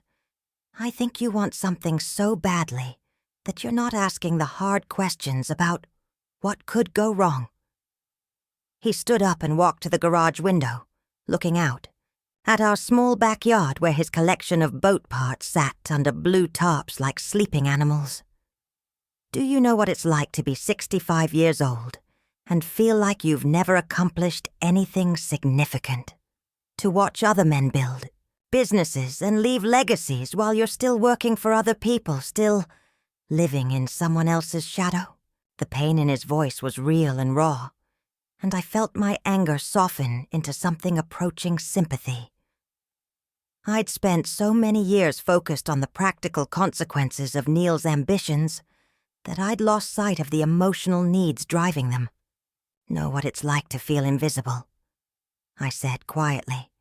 I think you want something so badly that you're not asking the hard questions about what could go wrong." He stood up and walked to the garage window, looking out, at our small backyard where his collection of boat parts sat under blue tarps like sleeping animals. "Do you know what it's like to be 65 years old and feel like you've never accomplished anything significant? To watch other men build businesses and leave legacies while you're still working for other people, still living in someone else's shadow?" The pain in his voice was real and raw, and I felt my anger soften into something approaching sympathy. I'd spent so many years focused on the practical consequences of Neal's ambitions that I'd lost sight of the emotional needs driving them. "Know what it's like to feel invisible," I said quietly.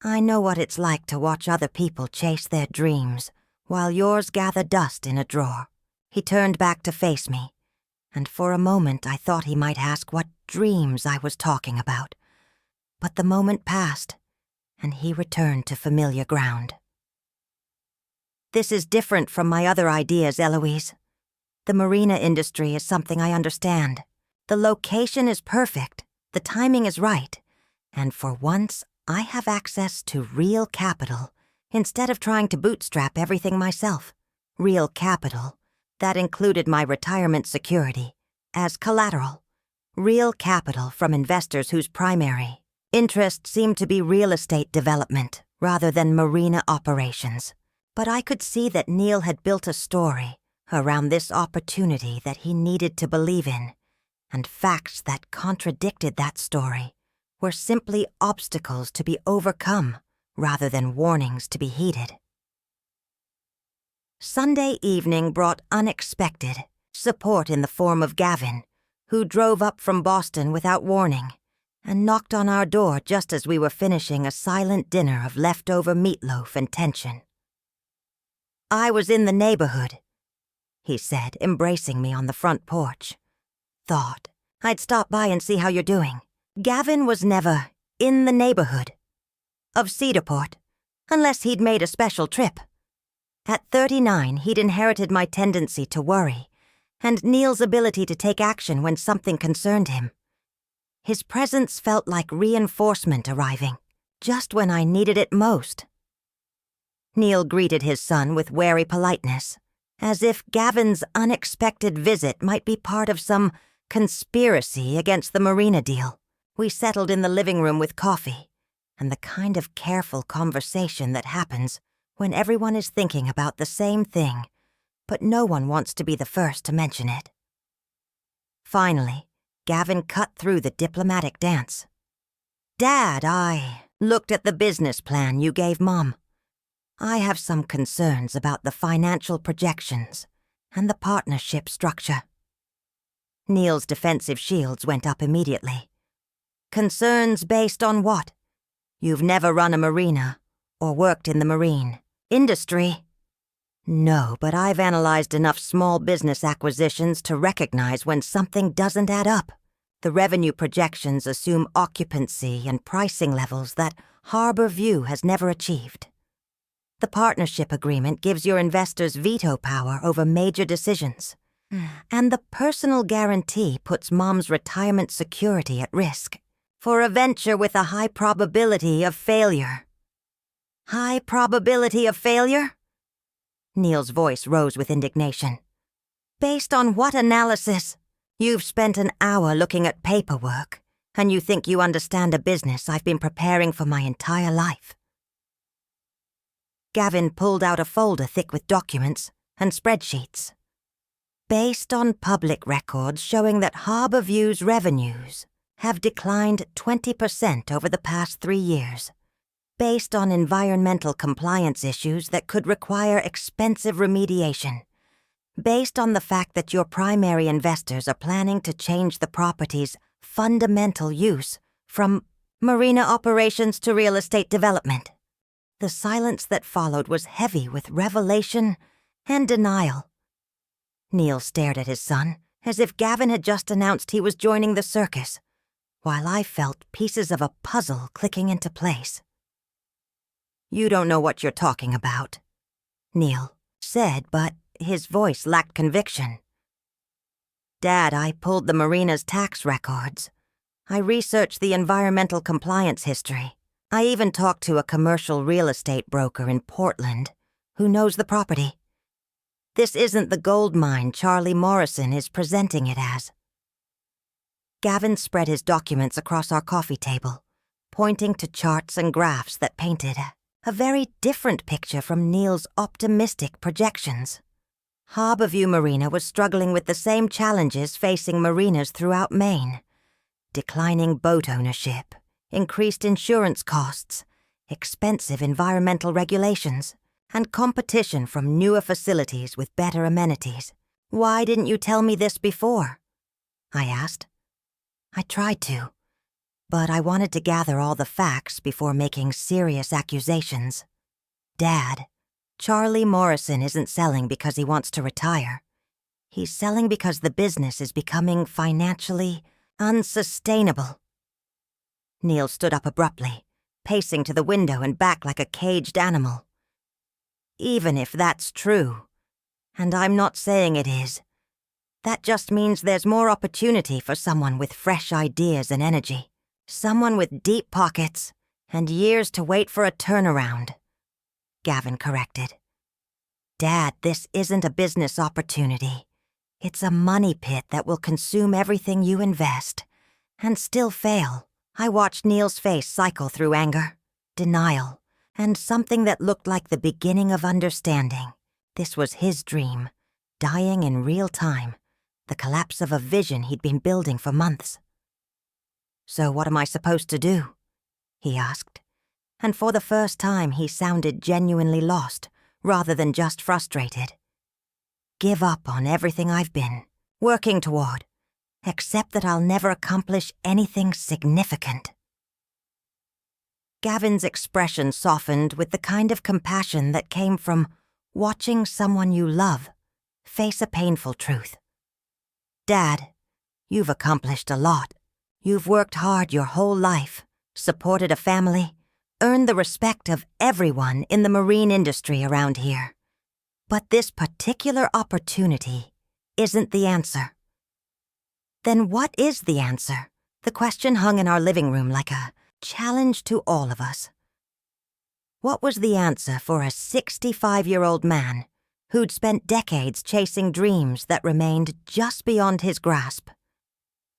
"I know what it's like to watch other people chase their dreams while yours gather dust in a drawer." He turned back to face me, and for a moment I thought he might ask what dreams I was talking about. But the moment passed, and he returned to familiar ground. "This is different from my other ideas, Eloise. The marina industry is something I understand. The location is perfect, the timing is right, and for once I have access to real capital instead of trying to bootstrap everything myself. Real capital that included my retirement security as collateral. Real capital from investors whose primary interest seemed to be real estate development rather than marina operations. But I could see that Neal had built a story around this opportunity that he needed to believe in, and facts that contradicted that story were simply obstacles to be overcome rather than warnings to be heeded. Sunday evening brought unexpected support in the form of Gavin, who drove up from Boston without warning and knocked on our door just as we were finishing a silent dinner of leftover meatloaf and tension. "I was in the neighborhood," he said, embracing me on the front porch. "Thought I'd stop by and see how you're doing." Gavin was never in the neighborhood of Cedarport, unless he'd made a special trip. At 39, he'd inherited my tendency to worry, and Neal's ability to take action when something concerned him. His presence felt like reinforcement arriving, just when I needed it most. Neal greeted his son with wary politeness, as if Gavin's unexpected visit might be part of some conspiracy against the marina deal. We settled in the living room with coffee, and the kind of careful conversation that happens when everyone is thinking about the same thing, but no one wants to be the first to mention it. Finally, Gavin cut through the diplomatic dance. "Dad, I looked at the business plan you gave Mom. I have some concerns about the financial projections and the partnership structure." Neal's defensive shields went up immediately. "Concerns based on what? You've never run a marina or worked in the marine industry." No, but I've analyzed enough small business acquisitions to recognize when something doesn't add up. The revenue projections assume occupancy and pricing levels that Harbor View has never achieved. The partnership agreement gives your investors veto power over major decisions. And the personal guarantee puts Mom's retirement security at risk for a venture with a high probability of failure. High probability of failure? Neal's voice rose with indignation. Based on what analysis? You've spent an hour looking at paperwork, and you think you understand a business I've been preparing for my entire life. Gavin pulled out a folder thick with documents and spreadsheets. Based on public records showing that Harbor View's revenues have declined 20% over the past 3 years, based on environmental compliance issues that could require expensive remediation, based on the fact that your primary investors are planning to change the property's fundamental use from marina operations to real estate development. The silence that followed was heavy with revelation and denial. Neal stared at his son as if Gavin had just announced he was joining the circus, while I felt pieces of a puzzle clicking into place. You don't know what you're talking about, Neal said, but his voice lacked conviction. Dad, I pulled the marina's tax records. I researched the environmental compliance history. I even talked to a commercial real estate broker in Portland who knows the property. This isn't the gold mine Charlie Morrison is presenting it as. Gavin spread his documents across our coffee table, pointing to charts and graphs that painted a very different picture from Neal's optimistic projections. Harbor View Marina was struggling with the same challenges facing marinas throughout Maine. Declining boat ownership, increased insurance costs, expensive environmental regulations, and competition from newer facilities with better amenities. Why didn't you tell me this before? I asked. I tried to, but I wanted to gather all the facts before making serious accusations. Dad, Charlie Morrison isn't selling because he wants to retire. He's selling because the business is becoming financially unsustainable. Neal stood up abruptly, pacing to the window and back like a caged animal. Even if that's true, and I'm not saying it is, that just means there's more opportunity for someone with fresh ideas and energy, someone with deep pockets and years to wait for a turnaround, Gavin corrected. Dad, this isn't a business opportunity. It's a money pit that will consume everything you invest and still fail. I watched Neal's face cycle through anger, denial, and something that looked like the beginning of understanding. This was his dream, dying in real time, the collapse of a vision he'd been building for months. So what am I supposed to do? He asked, and for the first time he sounded genuinely lost, rather than just frustrated. Give up on everything I've been working toward, except that I'll never accomplish anything significant. Gavin's expression softened with the kind of compassion that came from watching someone you love face a painful truth. Dad, you've accomplished a lot. You've worked hard your whole life, supported a family, earned the respect of everyone in the marine industry around here. But this particular opportunity isn't the answer. Then what is the answer? The question hung in our living room like a challenge to all of us. What was the answer for a 65-year-old man who'd spent decades chasing dreams that remained just beyond his grasp?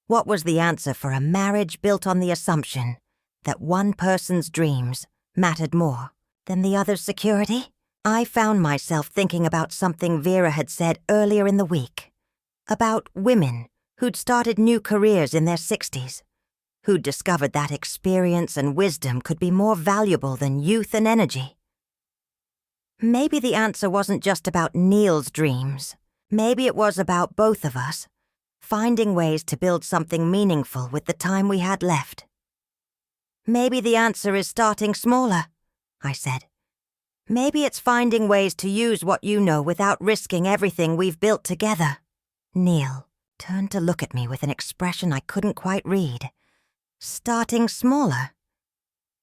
What was the answer for a marriage built on the assumption that one person's dreams mattered more than the other's security? I found myself thinking about something Vera had said earlier in the week, about women who'd started new careers in their 60s, who'd discovered that experience and wisdom could be more valuable than youth and energy. Maybe the answer wasn't just about Neal's dreams. Maybe it was about both of us, finding ways to build something meaningful with the time we had left. Maybe the answer is starting smaller, I said. Maybe it's finding ways to use what you know without risking everything we've built together. Neal turned to look at me with an expression I couldn't quite read. Starting smaller.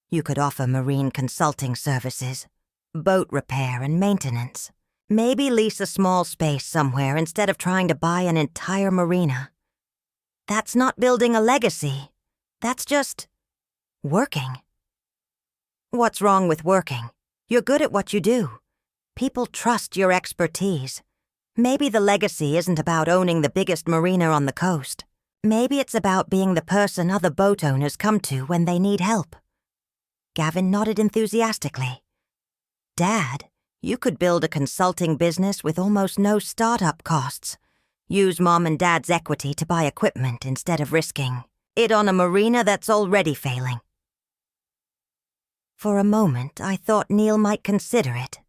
You could offer marine consulting services, boat repair and maintenance. Maybe lease a small space somewhere instead of trying to buy an entire marina. That's not building a legacy. That's just working. What's wrong with working? You're good at what you do. People trust your expertise. Maybe the legacy isn't about owning the biggest marina on the coast. Maybe it's about being the person other boat owners come to when they need help. Gavin nodded enthusiastically. Dad, you could build a consulting business with almost no startup costs. Use Mom and Dad's equity to buy equipment instead of risking it on a marina that's already failing. For a moment, I thought Neal might consider it.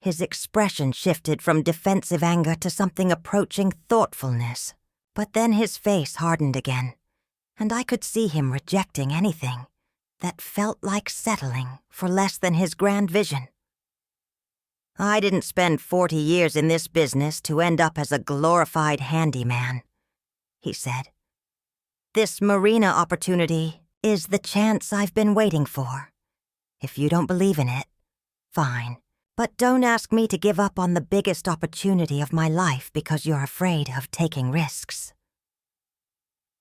His expression shifted from defensive anger to something approaching thoughtfulness. But then his face hardened again, and I could see him rejecting anything that felt like settling for less than his grand vision. I didn't spend 40 years in this business to end up as a glorified handyman, he said. This marina opportunity is the chance I've been waiting for. If you don't believe in it, fine. But don't ask me to give up on the biggest opportunity of my life because you're afraid of taking risks.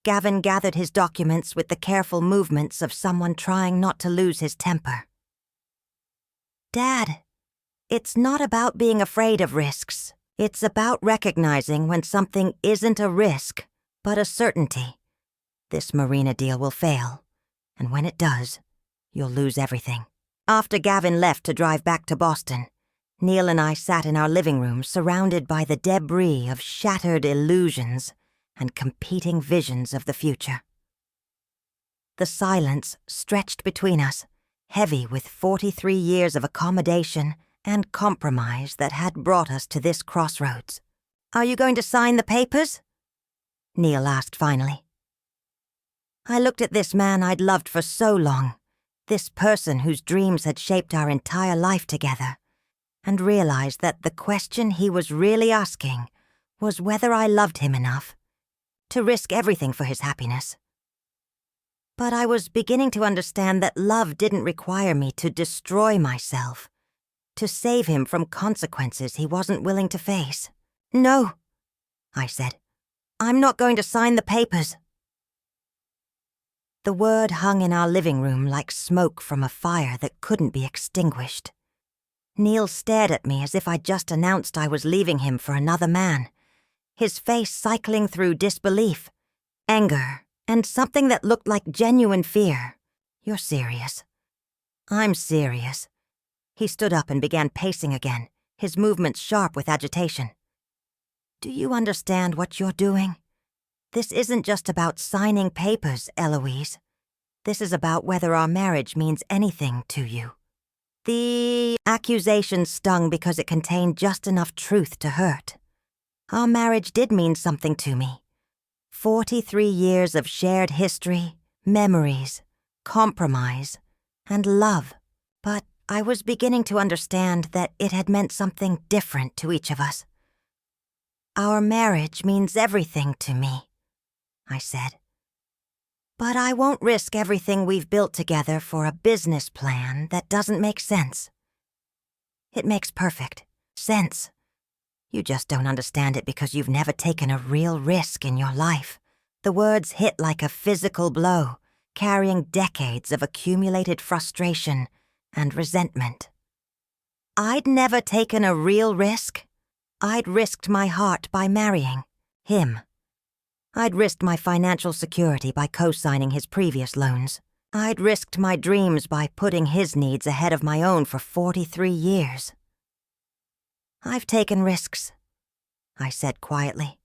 Gavin gathered his documents with the careful movements of someone trying not to lose his temper. Dad, it's not about being afraid of risks. It's about recognizing when something isn't a risk, but a certainty. This marina deal will fail, and when it does, you'll lose everything. After Gavin left to drive back to Boston, Neal and I sat in our living room surrounded by the debris of shattered illusions and competing visions of the future. The silence stretched between us, heavy with 43 years of accommodation and compromise that had brought us to this crossroads. Are you going to sign the papers? Neal asked finally. I looked at this man I'd loved for so long, this person whose dreams had shaped our entire life together, and realized that the question he was really asking was whether I loved him enough to risk everything for his happiness. But I was beginning to understand that love didn't require me to destroy myself, to save him from consequences he wasn't willing to face. No, I said. I'm not going to sign the papers. The word hung in our living room like smoke from a fire that couldn't be extinguished. Neal stared at me as if I'd just announced I was leaving him for another man, his face cycling through disbelief, anger, and something that looked like genuine fear. You're serious. I'm serious. He stood up and began pacing again, his movements sharp with agitation. Do you understand what you're doing? This isn't just about signing papers, Eloise. This is about whether our marriage means anything to you. The accusation stung because it contained just enough truth to hurt. Our marriage did mean something to me. 43 years of shared history, memories, compromise, and love. But I was beginning to understand that it had meant something different to each of us. Our marriage means everything to me, I said. But I won't risk everything we've built together for a business plan that doesn't make sense. It makes perfect sense. You just don't understand it because you've never taken a real risk in your life. The words hit like a physical blow, carrying decades of accumulated frustration and resentment. I'd never taken a real risk. I'd risked my heart by marrying him. I'd risked my financial security by co-signing his previous loans. I'd risked my dreams by putting his needs ahead of my own for 43 years. I've taken risks, I said quietly.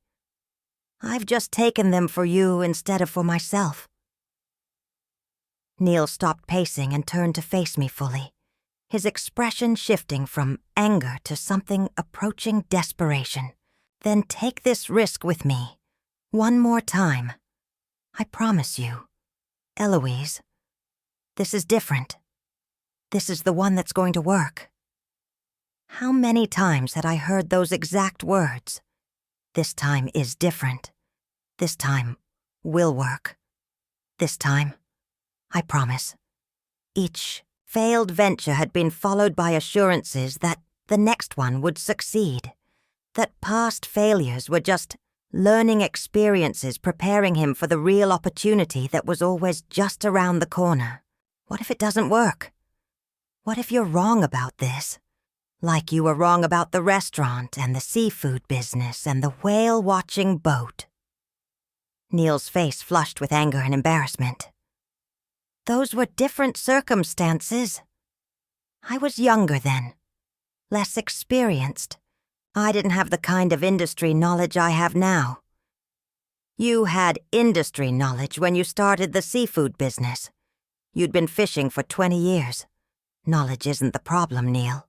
I've just taken them for you instead of for myself. Neal stopped pacing and turned to face me fully, his expression shifting from anger to something approaching desperation. Then take this risk with me. One more time. I promise you. Eloise, this is different. This is the one that's going to work. How many times had I heard those exact words? This time is different. This time will work. This time, I promise. Each failed venture had been followed by assurances that the next one would succeed, that past failures were just learning experiences preparing him for the real opportunity that was always just around the corner. What if it doesn't work? What if you're wrong about this? Like you were wrong about the restaurant and the seafood business and the whale-watching boat. Neal's face flushed with anger and embarrassment. Those were different circumstances. I was younger then, less experienced. I didn't have the kind of industry knowledge I have now. You had industry knowledge when you started the seafood business. You'd been fishing for 20 years. Knowledge isn't the problem, Neal.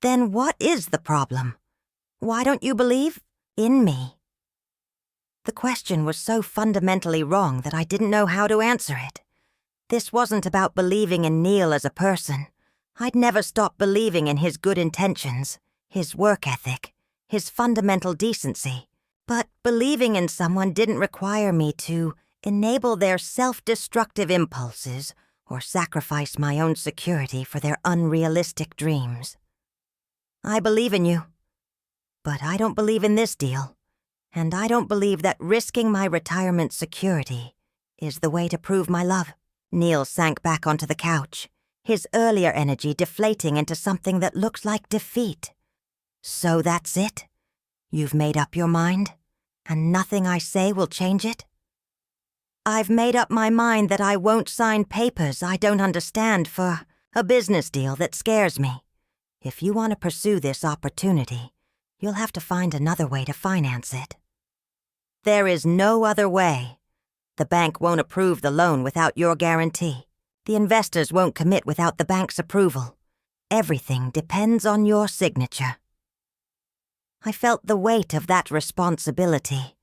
Then what is the problem? Why don't you believe in me? The question was so fundamentally wrong that I didn't know how to answer it. This wasn't about believing in Neal as a person. I'd never stopped believing in his good intentions, his work ethic, his fundamental decency. But believing in someone didn't require me to enable their self-destructive impulses or sacrifice my own security for their unrealistic dreams. I believe in you, but I don't believe in this deal, and I don't believe that risking my retirement security is the way to prove my love. Neal sank back onto the couch, his earlier energy deflating into something that looks like defeat. So that's it? You've made up your mind, and nothing I say will change it? I've made up my mind that I won't sign papers I don't understand for a business deal that scares me. If you want to pursue this opportunity, you'll have to find another way to finance it. There is no other way. The bank won't approve the loan without your guarantee. The investors won't commit without the bank's approval. Everything depends on your signature. I felt the weight of that responsibility,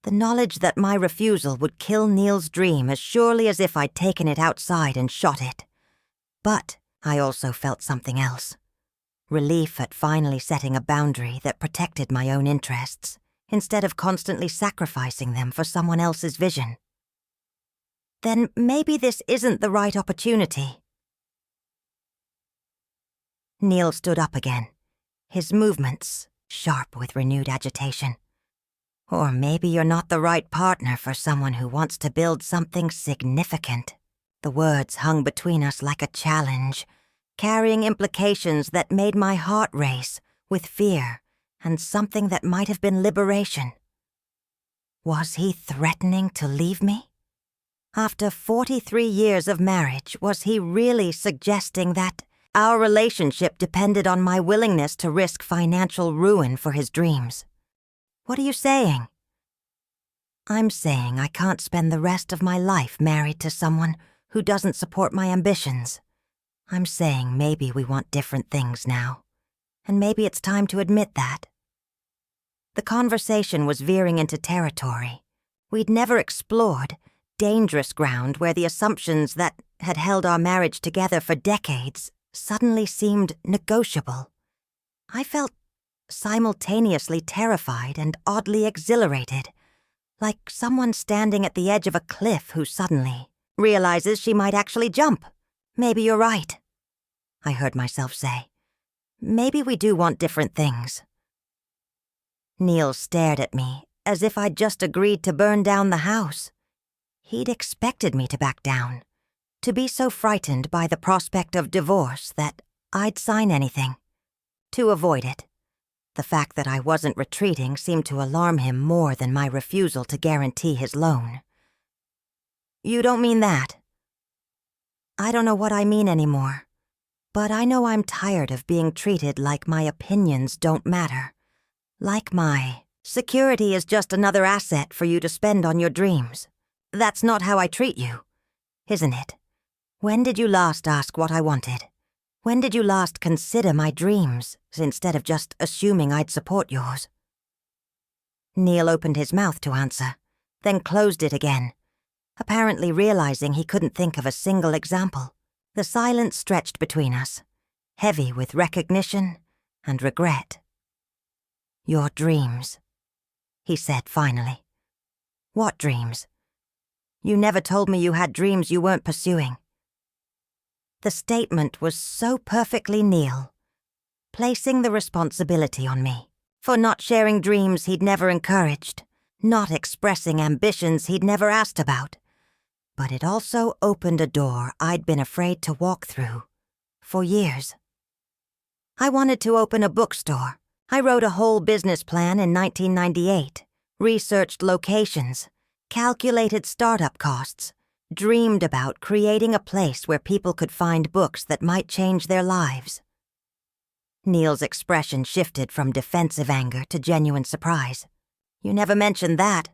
the knowledge that my refusal would kill Neal's dream as surely as if I'd taken it outside and shot it. But I also felt something else. Relief at finally setting a boundary that protected my own interests, instead of constantly sacrificing them for someone else's vision. Then maybe this isn't the right opportunity. Neal stood up again, his movements sharp with renewed agitation. Or maybe you're not the right partner for someone who wants to build something significant. The words hung between us like a challenge, carrying implications that made my heart race with fear and something that might have been liberation. Was he threatening to leave me? After 43 years of marriage, was he really suggesting that our relationship depended on my willingness to risk financial ruin for his dreams? What are you saying? I'm saying I can't spend the rest of my life married to someone who doesn't support my ambitions. I'm saying maybe we want different things now, and maybe it's time to admit that. The conversation was veering into territory we'd never explored, dangerous ground where the assumptions that had held our marriage together for decades suddenly seemed negotiable. I felt simultaneously terrified and oddly exhilarated, like someone standing at the edge of a cliff who suddenly realizes she might actually jump. Maybe you're right, I heard myself say. Maybe we do want different things. Neal stared at me as if I'd just agreed to burn down the house. He'd expected me to back down, to be so frightened by the prospect of divorce that I'd sign anything, to avoid it. The fact that I wasn't retreating seemed to alarm him more than my refusal to guarantee his loan. You don't mean that? I don't know what I mean anymore, but I know I'm tired of being treated like my opinions don't matter, like my security is just another asset for you to spend on your dreams. That's not how I treat you, isn't it? When did you last ask what I wanted? When did you last consider my dreams instead of just assuming I'd support yours? Neal opened his mouth to answer, then closed it again, apparently realizing he couldn't think of a single example. The silence stretched between us. heavy with recognition and regret. "Your dreams," he said finally. "What dreams? You never told me you had dreams you weren't pursuing." The statement was so perfectly Neal, placing the responsibility on me for not sharing dreams he'd never encouraged, not expressing ambitions he'd never asked about. But it also opened a door I'd been afraid to walk through for years. I wanted to open a bookstore. I wrote a whole business plan in 1998, researched locations, calculated startup costs, dreamed about creating a place where people could find books that might change their lives. Neal's expression shifted from defensive anger to genuine surprise. "You never mentioned that."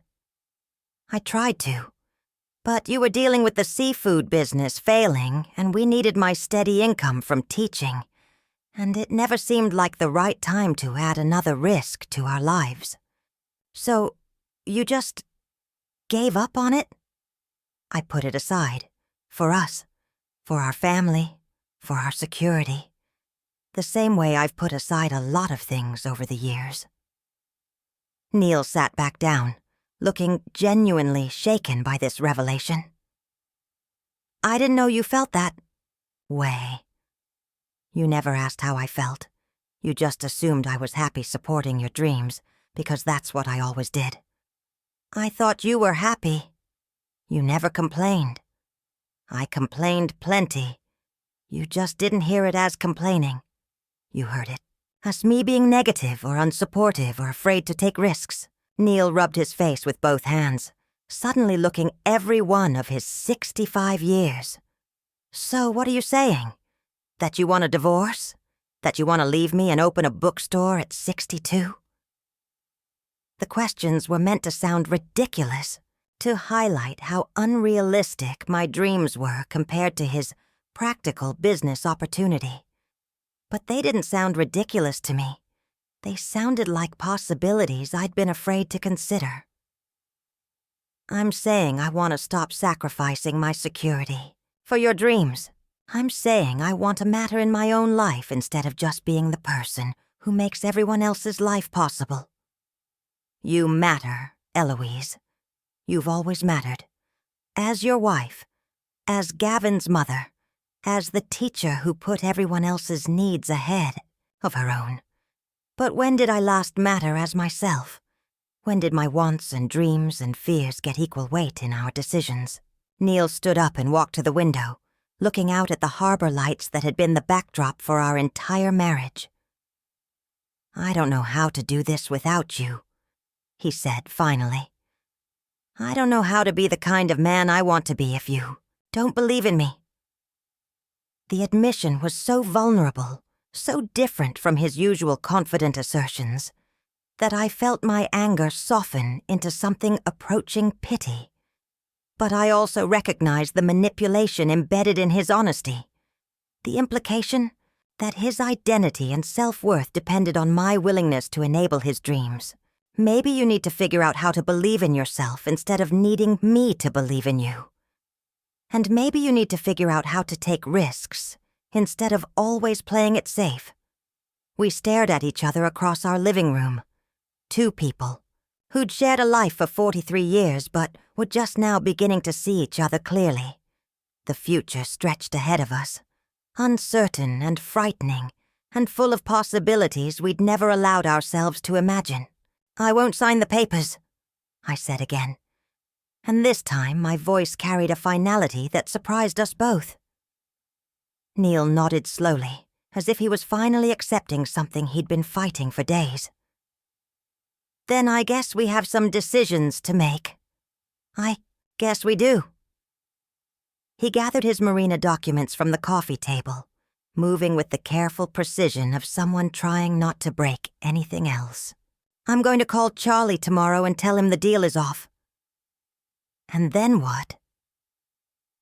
"I tried to. But you were dealing with the seafood business failing, and we needed my steady income from teaching, and it never seemed like the right time to add another risk to our lives. So, you just gave up on it?" I put it aside. For us. For our family. For our security. The same way I've put aside a lot of things over the years. Neal sat back down, looking genuinely shaken by this revelation. "I didn't know you felt that way. You never asked how I felt. You just assumed I was happy supporting your dreams, because that's what I always did. I thought you were happy. You never complained. I complained plenty. You just didn't hear it as complaining. You heard it as me being negative or unsupportive or afraid to take risks." Neal rubbed his face with both hands, suddenly looking every one of his 65 years. "So what are you saying? That you want a divorce? That you want to leave me and open a bookstore at 62? The questions were meant to sound ridiculous, to highlight how unrealistic my dreams were compared to his practical business opportunity. But they didn't sound ridiculous to me. They sounded like possibilities I'd been afraid to consider. "I'm saying I want to stop sacrificing my security for your dreams. I'm saying I want to matter in my own life instead of just being the person who makes everyone else's life possible. You matter, Eloise. You've always mattered. As your wife, as Gavin's mother, as the teacher who put everyone else's needs ahead of her own. But when did I last matter as myself? When did my wants and dreams and fears get equal weight in our decisions?" Neal stood up and walked to the window, looking out at the harbor lights that had been the backdrop for our entire marriage. "I don't know how to do this without you," he said finally. "I don't know how to be the kind of man I want to be if you don't believe in me." The admission was so vulnerable, so different from his usual confident assertions, that I felt my anger soften into something approaching pity. But I also recognized the manipulation embedded in his honesty, the implication that his identity and self-worth depended on my willingness to enable his dreams. Maybe you need to figure out how to believe in yourself instead of needing me to believe in you. And maybe you need to figure out how to take risks instead of always playing it safe. We stared at each other across our living room. Two people who'd shared a life for 43 years but were just now beginning to see each other clearly. The future stretched ahead of us, uncertain and frightening, and full of possibilities we'd never allowed ourselves to imagine. "I won't sign the papers," I said again. And this time my voice carried a finality that surprised us both. Neal nodded slowly, as if he was finally accepting something he'd been fighting for days. "Then I guess we have some decisions to make." "I guess we do." He gathered his marina documents from the coffee table, moving with the careful precision of someone trying not to break anything else. "I'm going to call Charlie tomorrow and tell him the deal is off." "And then what?"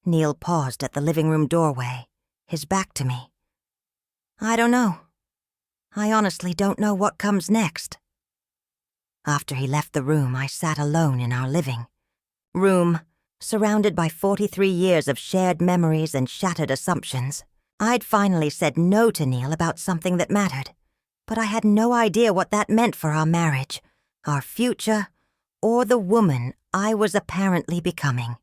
Neal paused at the living room doorway, his back to me. "I don't know. I honestly don't know what comes next." After he left the room, I sat alone in our living room, surrounded by 43 years of shared memories and shattered assumptions. I'd finally said no to Neal about something that mattered, but I had no idea what that meant for our marriage, our future, or the woman I was apparently becoming.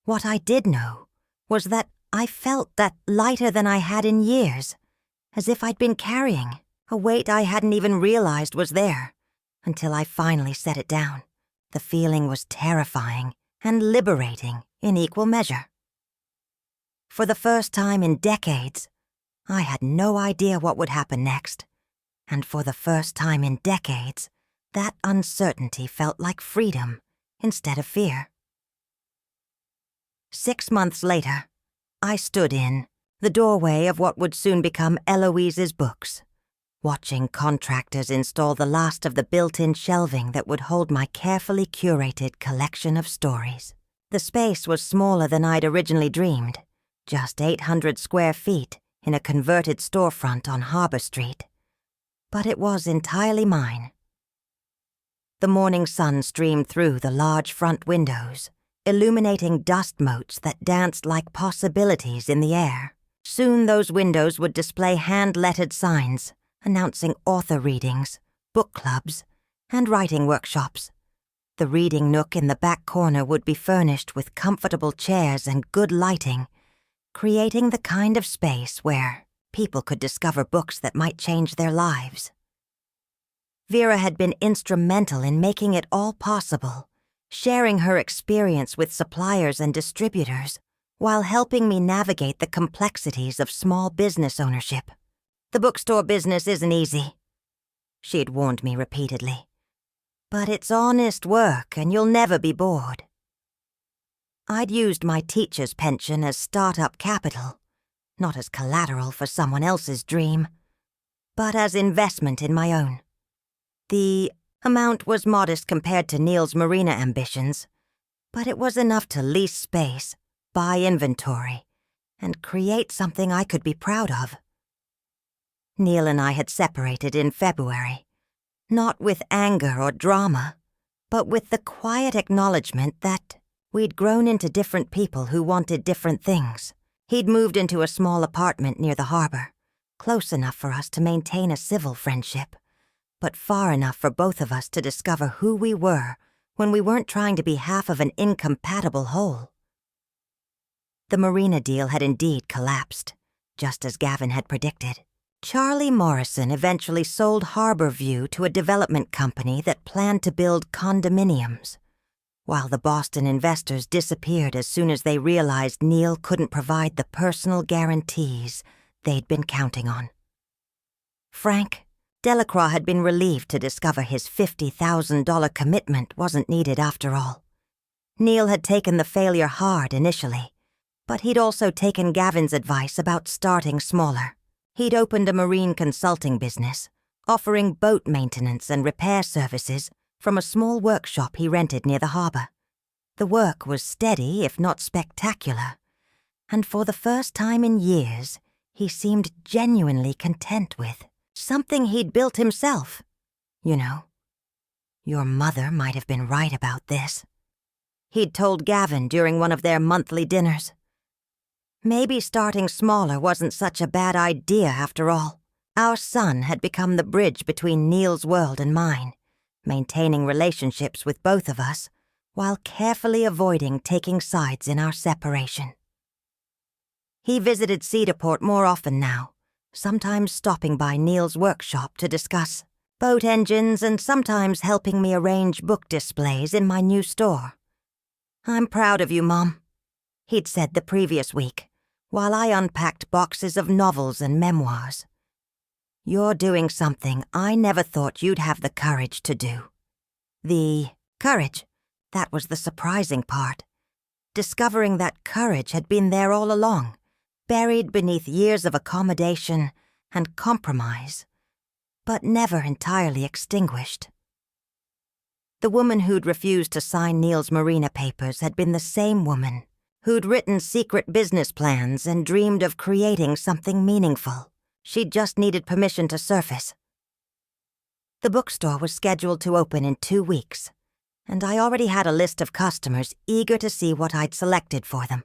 What I did know was that I felt that lighter than I had in years, as if I'd been carrying a weight I hadn't even realized was there, until I finally set it down. The feeling was terrifying and liberating in equal measure. For the first time in decades, I had no idea what would happen next, and for the first time in decades, that uncertainty felt like freedom instead of fear. 6 months later, I stood in the doorway of what would soon become Eloise's books, watching contractors install the last of the built-in shelving that would hold my carefully curated collection of stories. The space was smaller than I'd originally dreamed, just 800 square feet in a converted storefront on Harbor Street. But it was entirely mine. The morning sun streamed through the large front windows, illuminating dust motes that danced like possibilities in the air. Soon those windows would display hand-lettered signs announcing author readings, book clubs, and writing workshops. The reading nook in the back corner would be furnished with comfortable chairs and good lighting, creating the kind of space where people could discover books that might change their lives. Vera had been instrumental in making it all possible, sharing her experience with suppliers and distributors while helping me navigate the complexities of small business ownership. The bookstore business isn't easy, she had warned me repeatedly. But it's honest work and you'll never be bored. I'd used my teacher's pension as startup capital, not as collateral for someone else's dream, but as investment in my own. The amount was modest compared to Neal's marina ambitions, but it was enough to lease space, buy inventory, and create something I could be proud of. Neal and I had separated in February, not with anger or drama, but with the quiet acknowledgement that we'd grown into different people who wanted different things. He'd moved into a small apartment near the harbor, close enough for us to maintain a civil friendship, but far enough for both of us to discover who we were when we weren't trying to be half of an incompatible whole. The marina deal had indeed collapsed, just as Gavin had predicted. Charlie Morrison eventually sold Harborview to a development company that planned to build condominiums, while the Boston investors disappeared as soon as they realized Neal couldn't provide the personal guarantees they'd been counting on. Frank Delacroix had been relieved to discover his $50,000 commitment wasn't needed after all. Neal had taken the failure hard initially, but he'd also taken Gavin's advice about starting smaller. He'd opened a marine consulting business, offering boat maintenance and repair services from a small workshop he rented near the harbor. The work was steady, if not spectacular, and for the first time in years, he seemed genuinely content with something he'd built himself. You know, your mother might have been right about this, he'd told Gavin during one of their monthly dinners. Maybe starting smaller wasn't such a bad idea after all. Our son had become the bridge between Neal's world and mine, maintaining relationships with both of us while carefully avoiding taking sides in our separation. He visited Cedarport more often now, sometimes stopping by Neal's workshop to discuss boat engines and sometimes helping me arrange book displays in my new store. "I'm proud of you, Mom," he'd said the previous week, while I unpacked boxes of novels and memoirs. "You're doing something I never thought you'd have the courage to do." The courage, that was the surprising part. Discovering that courage had been there all along, buried beneath years of accommodation and compromise, but never entirely extinguished. The woman who'd refused to sign Neal's marina papers had been the same woman who'd written secret business plans and dreamed of creating something meaningful. She'd just needed permission to surface. The bookstore was scheduled to open in 2 weeks, and I already had a list of customers eager to see what I'd selected for them.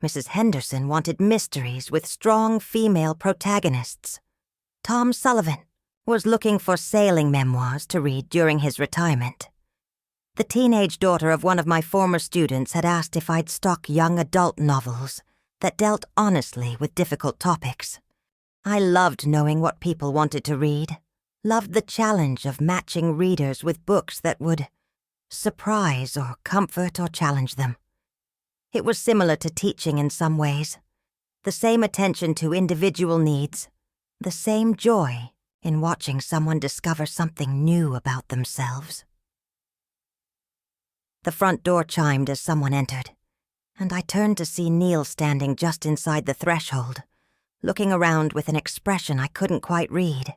Mrs. Henderson wanted mysteries with strong female protagonists. Tom Sullivan was looking for sailing memoirs to read during his retirement. The teenage daughter of one of my former students had asked if I'd stock young adult novels that dealt honestly with difficult topics. I loved knowing what people wanted to read, loved the challenge of matching readers with books that would surprise or comfort or challenge them. It was similar to teaching in some ways, the same attention to individual needs, the same joy in watching someone discover something new about themselves. The front door chimed as someone entered, and I turned to see Neal standing just inside the threshold, looking around with an expression I couldn't quite read.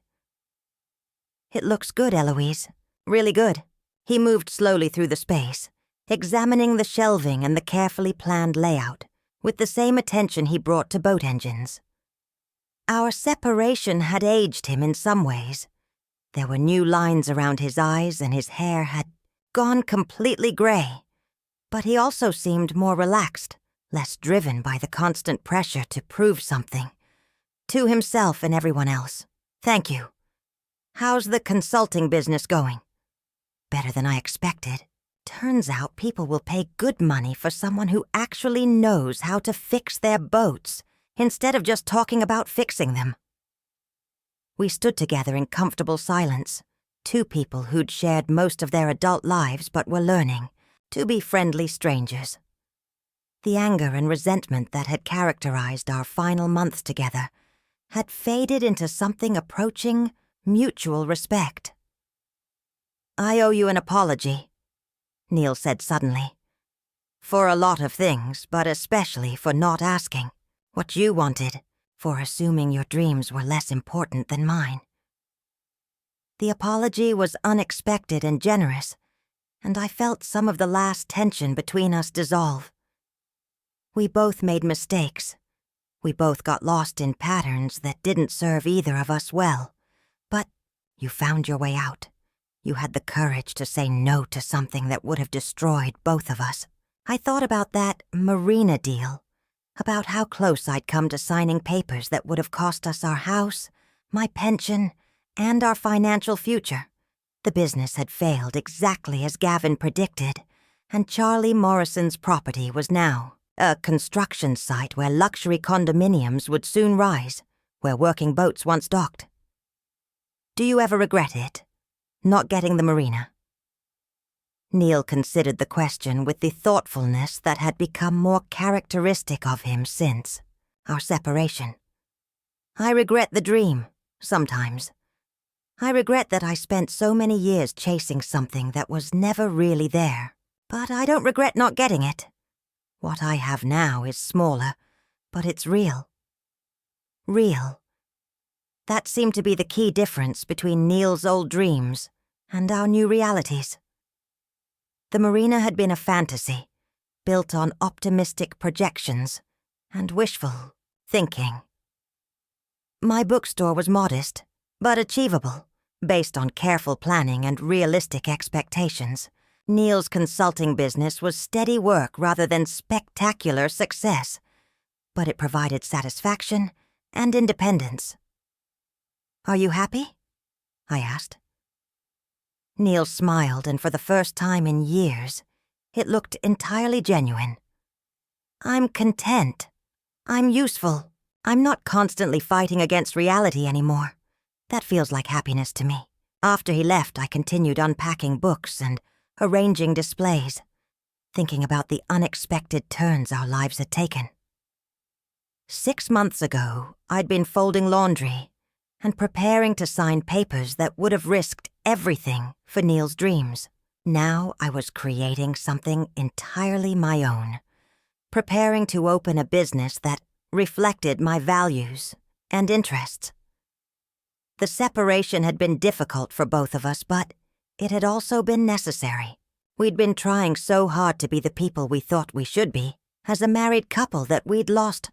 "It looks good, Eloise. Really good." He moved slowly through the space, examining the shelving and the carefully planned layout, with the same attention he brought to boat engines. Our separation had aged him in some ways. There were new lines around his eyes and his hair had gone completely gray, but he also seemed more relaxed, less driven by the constant pressure to prove something, to himself and everyone else. "Thank you. How's the consulting business going?" "Better than I expected. Turns out people will pay good money for someone who actually knows how to fix their boats, instead of just talking about fixing them." We stood together in comfortable silence, two people who'd shared most of their adult lives but were learning to be friendly strangers. The anger and resentment that had characterized our final months together had faded into something approaching mutual respect. "I owe you an apology," Neal said suddenly. "For a lot of things, but especially for not asking what you wanted, for assuming your dreams were less important than mine." The apology was unexpected and generous, and I felt some of the last tension between us dissolve. We both made mistakes. We both got lost in patterns that didn't serve either of us well. But you found your way out. You had the courage to say no to something that would have destroyed both of us. I thought about that marina deal, about how close I'd come to signing papers that would have cost us our house, my pension, and our financial future. The business had failed exactly as Gavin predicted, and Charlie Morrison's property was now a construction site where luxury condominiums would soon rise, where working boats once docked. "Do you ever regret it? Not getting the marina?" Neal considered the question with the thoughtfulness that had become more characteristic of him since our separation. "I regret the dream, sometimes. I regret that I spent so many years chasing something that was never really there. But I don't regret not getting it. What I have now is smaller, but it's real. Real." That seemed to be the key difference between Neal's old dreams and our new realities. The marina had been a fantasy, built on optimistic projections and wishful thinking. My bookstore was modest, but achievable, based on careful planning and realistic expectations. Neal's consulting business was steady work rather than spectacular success, but it provided satisfaction and independence. "Are you happy?" I asked. Neal smiled, and for the first time in years, it looked entirely genuine. "I'm content. I'm useful. I'm not constantly fighting against reality anymore. That feels like happiness to me." After he left, I continued unpacking books and arranging displays, thinking about the unexpected turns our lives had taken. 6 months ago, I'd been folding laundry and preparing to sign papers that would have risked everything for Neal's dreams. Now I was creating something entirely my own, preparing to open a business that reflected my values and interests. The separation had been difficult for both of us, but it had also been necessary. We'd been trying so hard to be the people we thought we should be, as a married couple, that we'd lost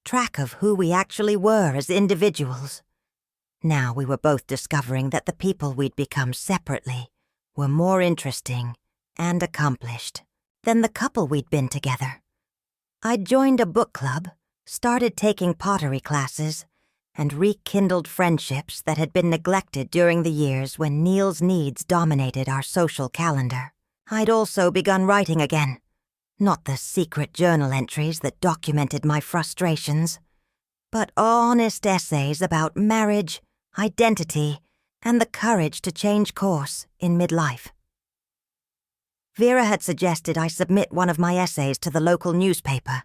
track of who we actually were as individuals. Now we were both discovering that the people we'd become separately were more interesting and accomplished than the couple we'd been together. I'd joined a book club, started taking pottery classes, and rekindled friendships that had been neglected during the years when Neal's needs dominated our social calendar. I'd also begun writing again, not the secret journal entries that documented my frustrations, but honest essays about marriage, identity, and the courage to change course in midlife. Vera had suggested I submit one of my essays to the local newspaper,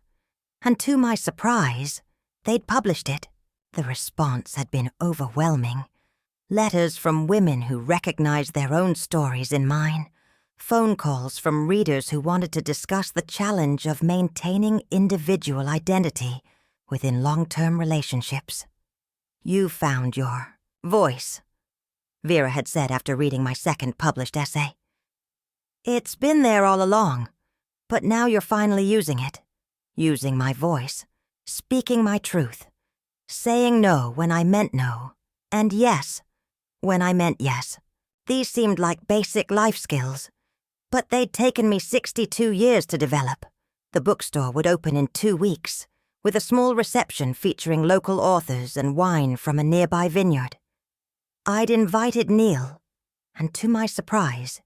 and to my surprise, they'd published it. The response had been overwhelming. Letters from women who recognized their own stories in mine, phone calls from readers who wanted to discuss the challenge of maintaining individual identity within long-term relationships. "You found your voice," Vera had said after reading my second published essay. "It's been there all along, but now you're finally using it. Using my voice, speaking my truth, saying no when I meant no, and yes when I meant yes. These seemed like basic life skills, but they'd taken me 62 years to develop. The bookstore would open in 2 weeks, with a small reception featuring local authors and wine from a nearby vineyard. I'd invited Neal, and to my surprise,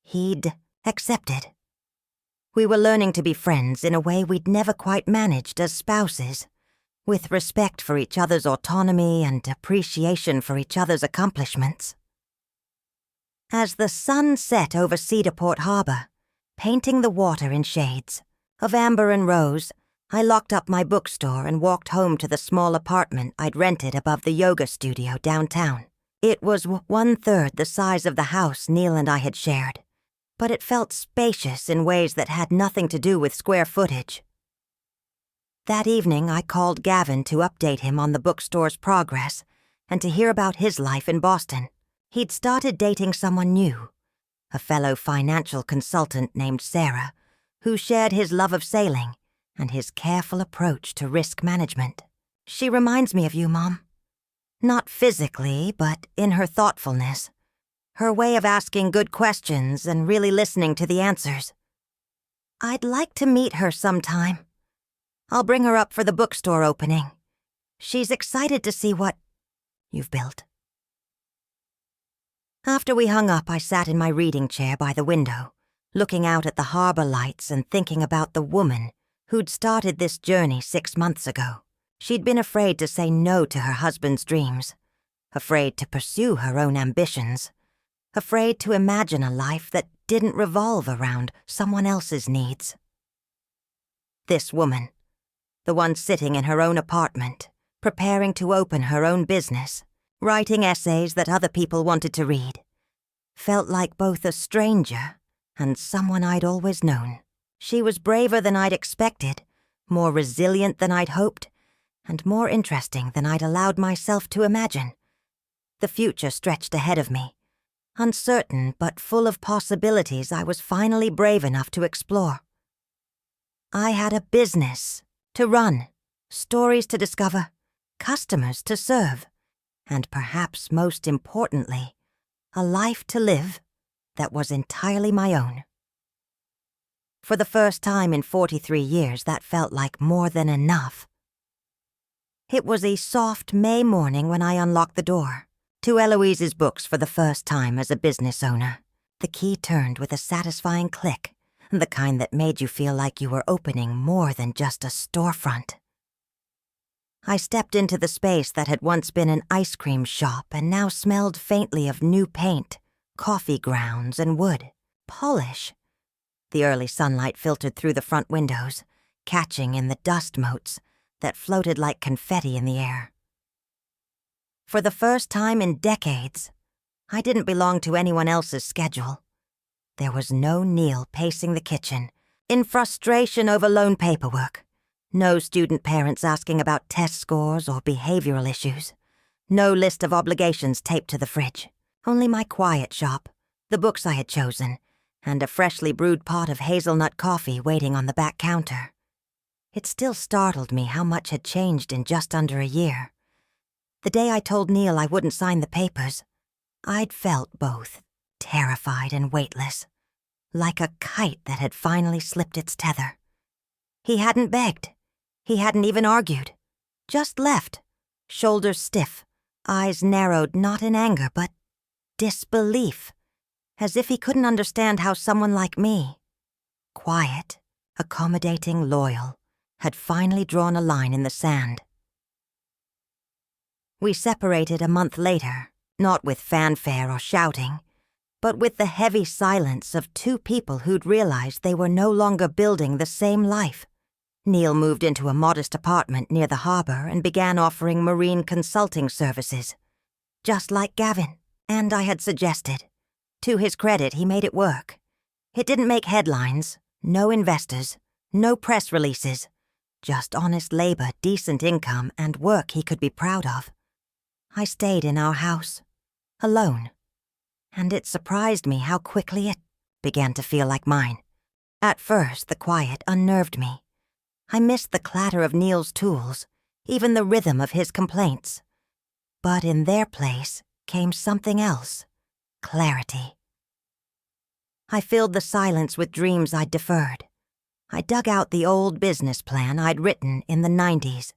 he'd accepted. We were learning to be friends in a way we'd never quite managed as spouses, with respect for each other's autonomy and appreciation for each other's accomplishments. As the sun set over Cedarport Harbor, painting the water in shades of amber and rose, I locked up my bookstore and walked home to the small apartment I'd rented above the yoga studio downtown. It was 1/3 the size of the house Neal and I had shared, but it felt spacious in ways that had nothing to do with square footage. That evening, I called Gavin to update him on the bookstore's progress and to hear about his life in Boston. He'd started dating someone new, a fellow financial consultant named Sarah, who shared his love of sailing and his careful approach to risk management. "She reminds me of you, Mom. Not physically, but in her thoughtfulness. Her way of asking good questions and really listening to the answers. I'd like to meet her sometime. I'll bring her up for the bookstore opening. She's excited to see what you've built." After we hung up, I sat in my reading chair by the window, looking out at the harbor lights and thinking about the woman who'd started this journey 6 months ago. She'd been afraid to say no to her husband's dreams, afraid to pursue her own ambitions, afraid to imagine a life that didn't revolve around someone else's needs. This woman, the one sitting in her own apartment, preparing to open her own business, writing essays that other people wanted to read, felt like both a stranger and someone I'd always known. She was braver than I'd expected, more resilient than I'd hoped, and more interesting than I'd allowed myself to imagine. The future stretched ahead of me, uncertain but full of possibilities I was finally brave enough to explore. I had a business to run, stories to discover, customers to serve, and perhaps most importantly, a life to live that was entirely my own. For the first time in 43 years, that felt like more than enough. It was a soft May morning when I unlocked the door to Eloise's books for the first time as a business owner. The key turned with a satisfying click, the kind that made you feel like you were opening more than just a storefront. I stepped into the space that had once been an ice cream shop and now smelled faintly of new paint, coffee grounds, and wood. Polish. The early sunlight filtered through the front windows, catching in the dust motes that floated like confetti in the air. For the first time in decades, I didn't belong to anyone else's schedule. There was no Neal pacing the kitchen, in frustration over loan paperwork. No student parents asking about test scores or behavioral issues. No list of obligations taped to the fridge. Only my quiet shop, the books I had chosen, and a freshly brewed pot of hazelnut coffee waiting on the back counter. It still startled me how much had changed in just under a year. The day I told Neal I wouldn't sign the papers, I'd felt both terrified and weightless, like a kite that had finally slipped its tether. He hadn't begged. He hadn't even argued. Just left, shoulders stiff, eyes narrowed not in anger but disbelief, as if he couldn't understand how someone like me, quiet, accommodating, loyal, had finally drawn a line in the sand. We separated a month later, not with fanfare or shouting, but with the heavy silence of two people who'd realized they were no longer building the same life. Neal moved into a modest apartment near the harbor and began offering marine consulting services, just like Gavin, and I had suggested. To his credit, he made it work. It didn't make headlines, no investors, no press releases, just honest labor, decent income, and work he could be proud of. I stayed in our house, alone, and it surprised me how quickly it began to feel like mine. At first, the quiet unnerved me. I missed the clatter of Neal's tools, even the rhythm of his complaints. But in their place came something else, clarity. I filled the silence with dreams I'd deferred. I dug out the old business plan I'd written in the 90s.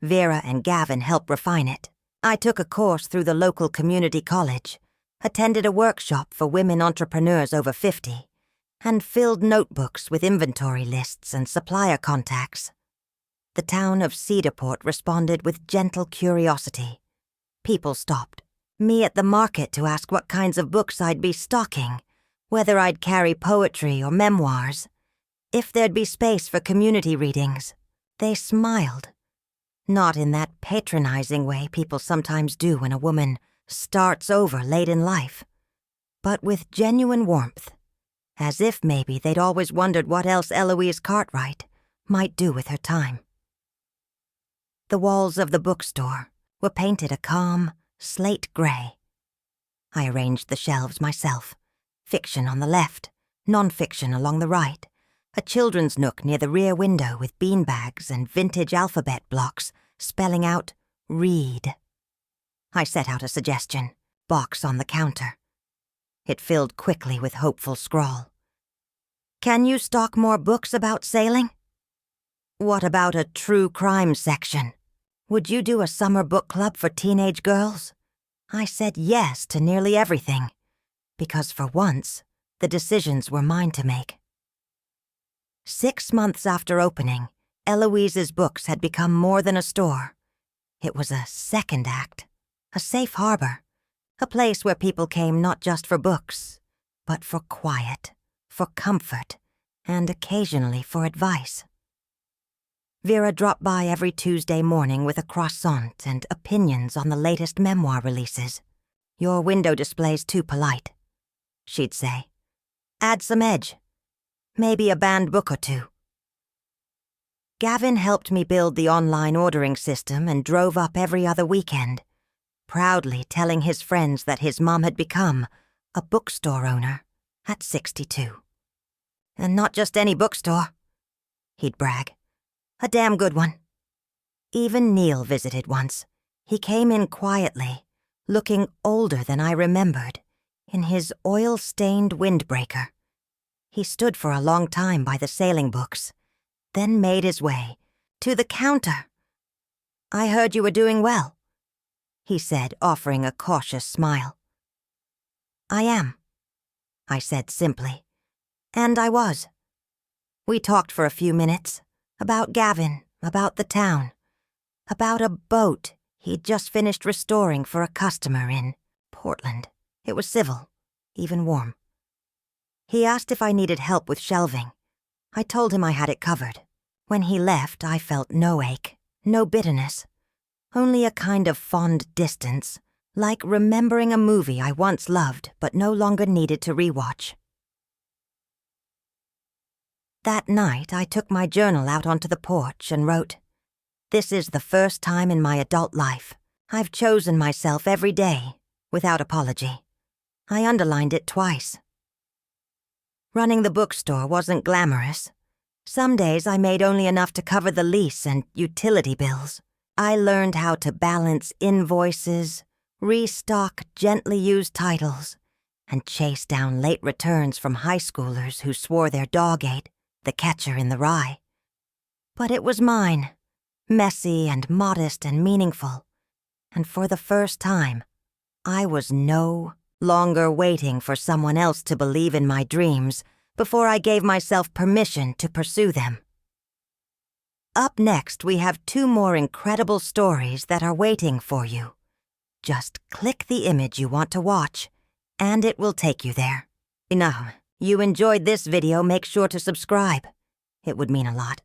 Vera and Gavin helped refine it. I took a course through the local community college, attended a workshop for women entrepreneurs over 50, and filled notebooks with inventory lists and supplier contacts. The town of Cedarport responded with gentle curiosity. People stopped me at the market to ask what kinds of books I'd be stocking, whether I'd carry poetry or memoirs, if there'd be space for community readings. They smiled. Not in that patronizing way people sometimes do when a woman starts over late in life, but with genuine warmth, as if maybe they'd always wondered what else Eloise Cartwright might do with her time. The walls of the bookstore were painted a calm, slate gray. I arranged the shelves myself, fiction on the left, non-fiction along the right, a children's nook near the rear window with beanbags and vintage alphabet blocks spelling out read. I set out a suggestion, box on the counter. It filled quickly with hopeful scrawl. Can you stock more books about sailing? What about a true crime section? Would you do a summer book club for teenage girls? I said yes to nearly everything, because for once, the decisions were mine to make. 6 months after opening, Eloise's books had become more than a store. It was a second act, a safe harbor, a place where people came not just for books, but for quiet, for comfort, and occasionally for advice. Vera dropped by every Tuesday morning with a croissant and opinions on the latest memoir releases. Your window display's too polite, she'd say. Add some edge. Maybe a banned book or two. Gavin helped me build the online ordering system and drove up every other weekend, proudly telling his friends that his mom had become a bookstore owner at 62. And not just any bookstore, he'd brag. A damn good one. Even Neal visited once. He came in quietly, looking older than I remembered, in his oil-stained windbreaker. He stood for a long time by the sailing books, then made his way to the counter. I heard you were doing well, he said, offering a cautious smile. I am, I said simply, and I was. We talked for a few minutes, about Gavin, about the town, about a boat he'd just finished restoring for a customer in Portland. It was civil, even warm. He asked if I needed help with shelving. I told him I had it covered. When he left, I felt no ache, no bitterness, only a kind of fond distance, like remembering a movie I once loved but no longer needed to rewatch. That night, I took my journal out onto the porch and wrote, "This is the first time in my adult life I've chosen myself every day, without apology." I underlined it twice. Running the bookstore wasn't glamorous. Some days I made only enough to cover the lease and utility bills. I learned how to balance invoices, restock gently used titles, and chase down late returns from high schoolers who swore their dog ate the catcher in the rye. But it was mine, messy and modest and meaningful. And for the first time, I was no longer waiting for someone else to believe in my dreams before I gave myself permission to pursue them. Up next, we have 2 more incredible stories that are waiting for you. Just click the image you want to watch, and it will take you there. Now, you enjoyed this video, make sure to subscribe. It would mean a lot.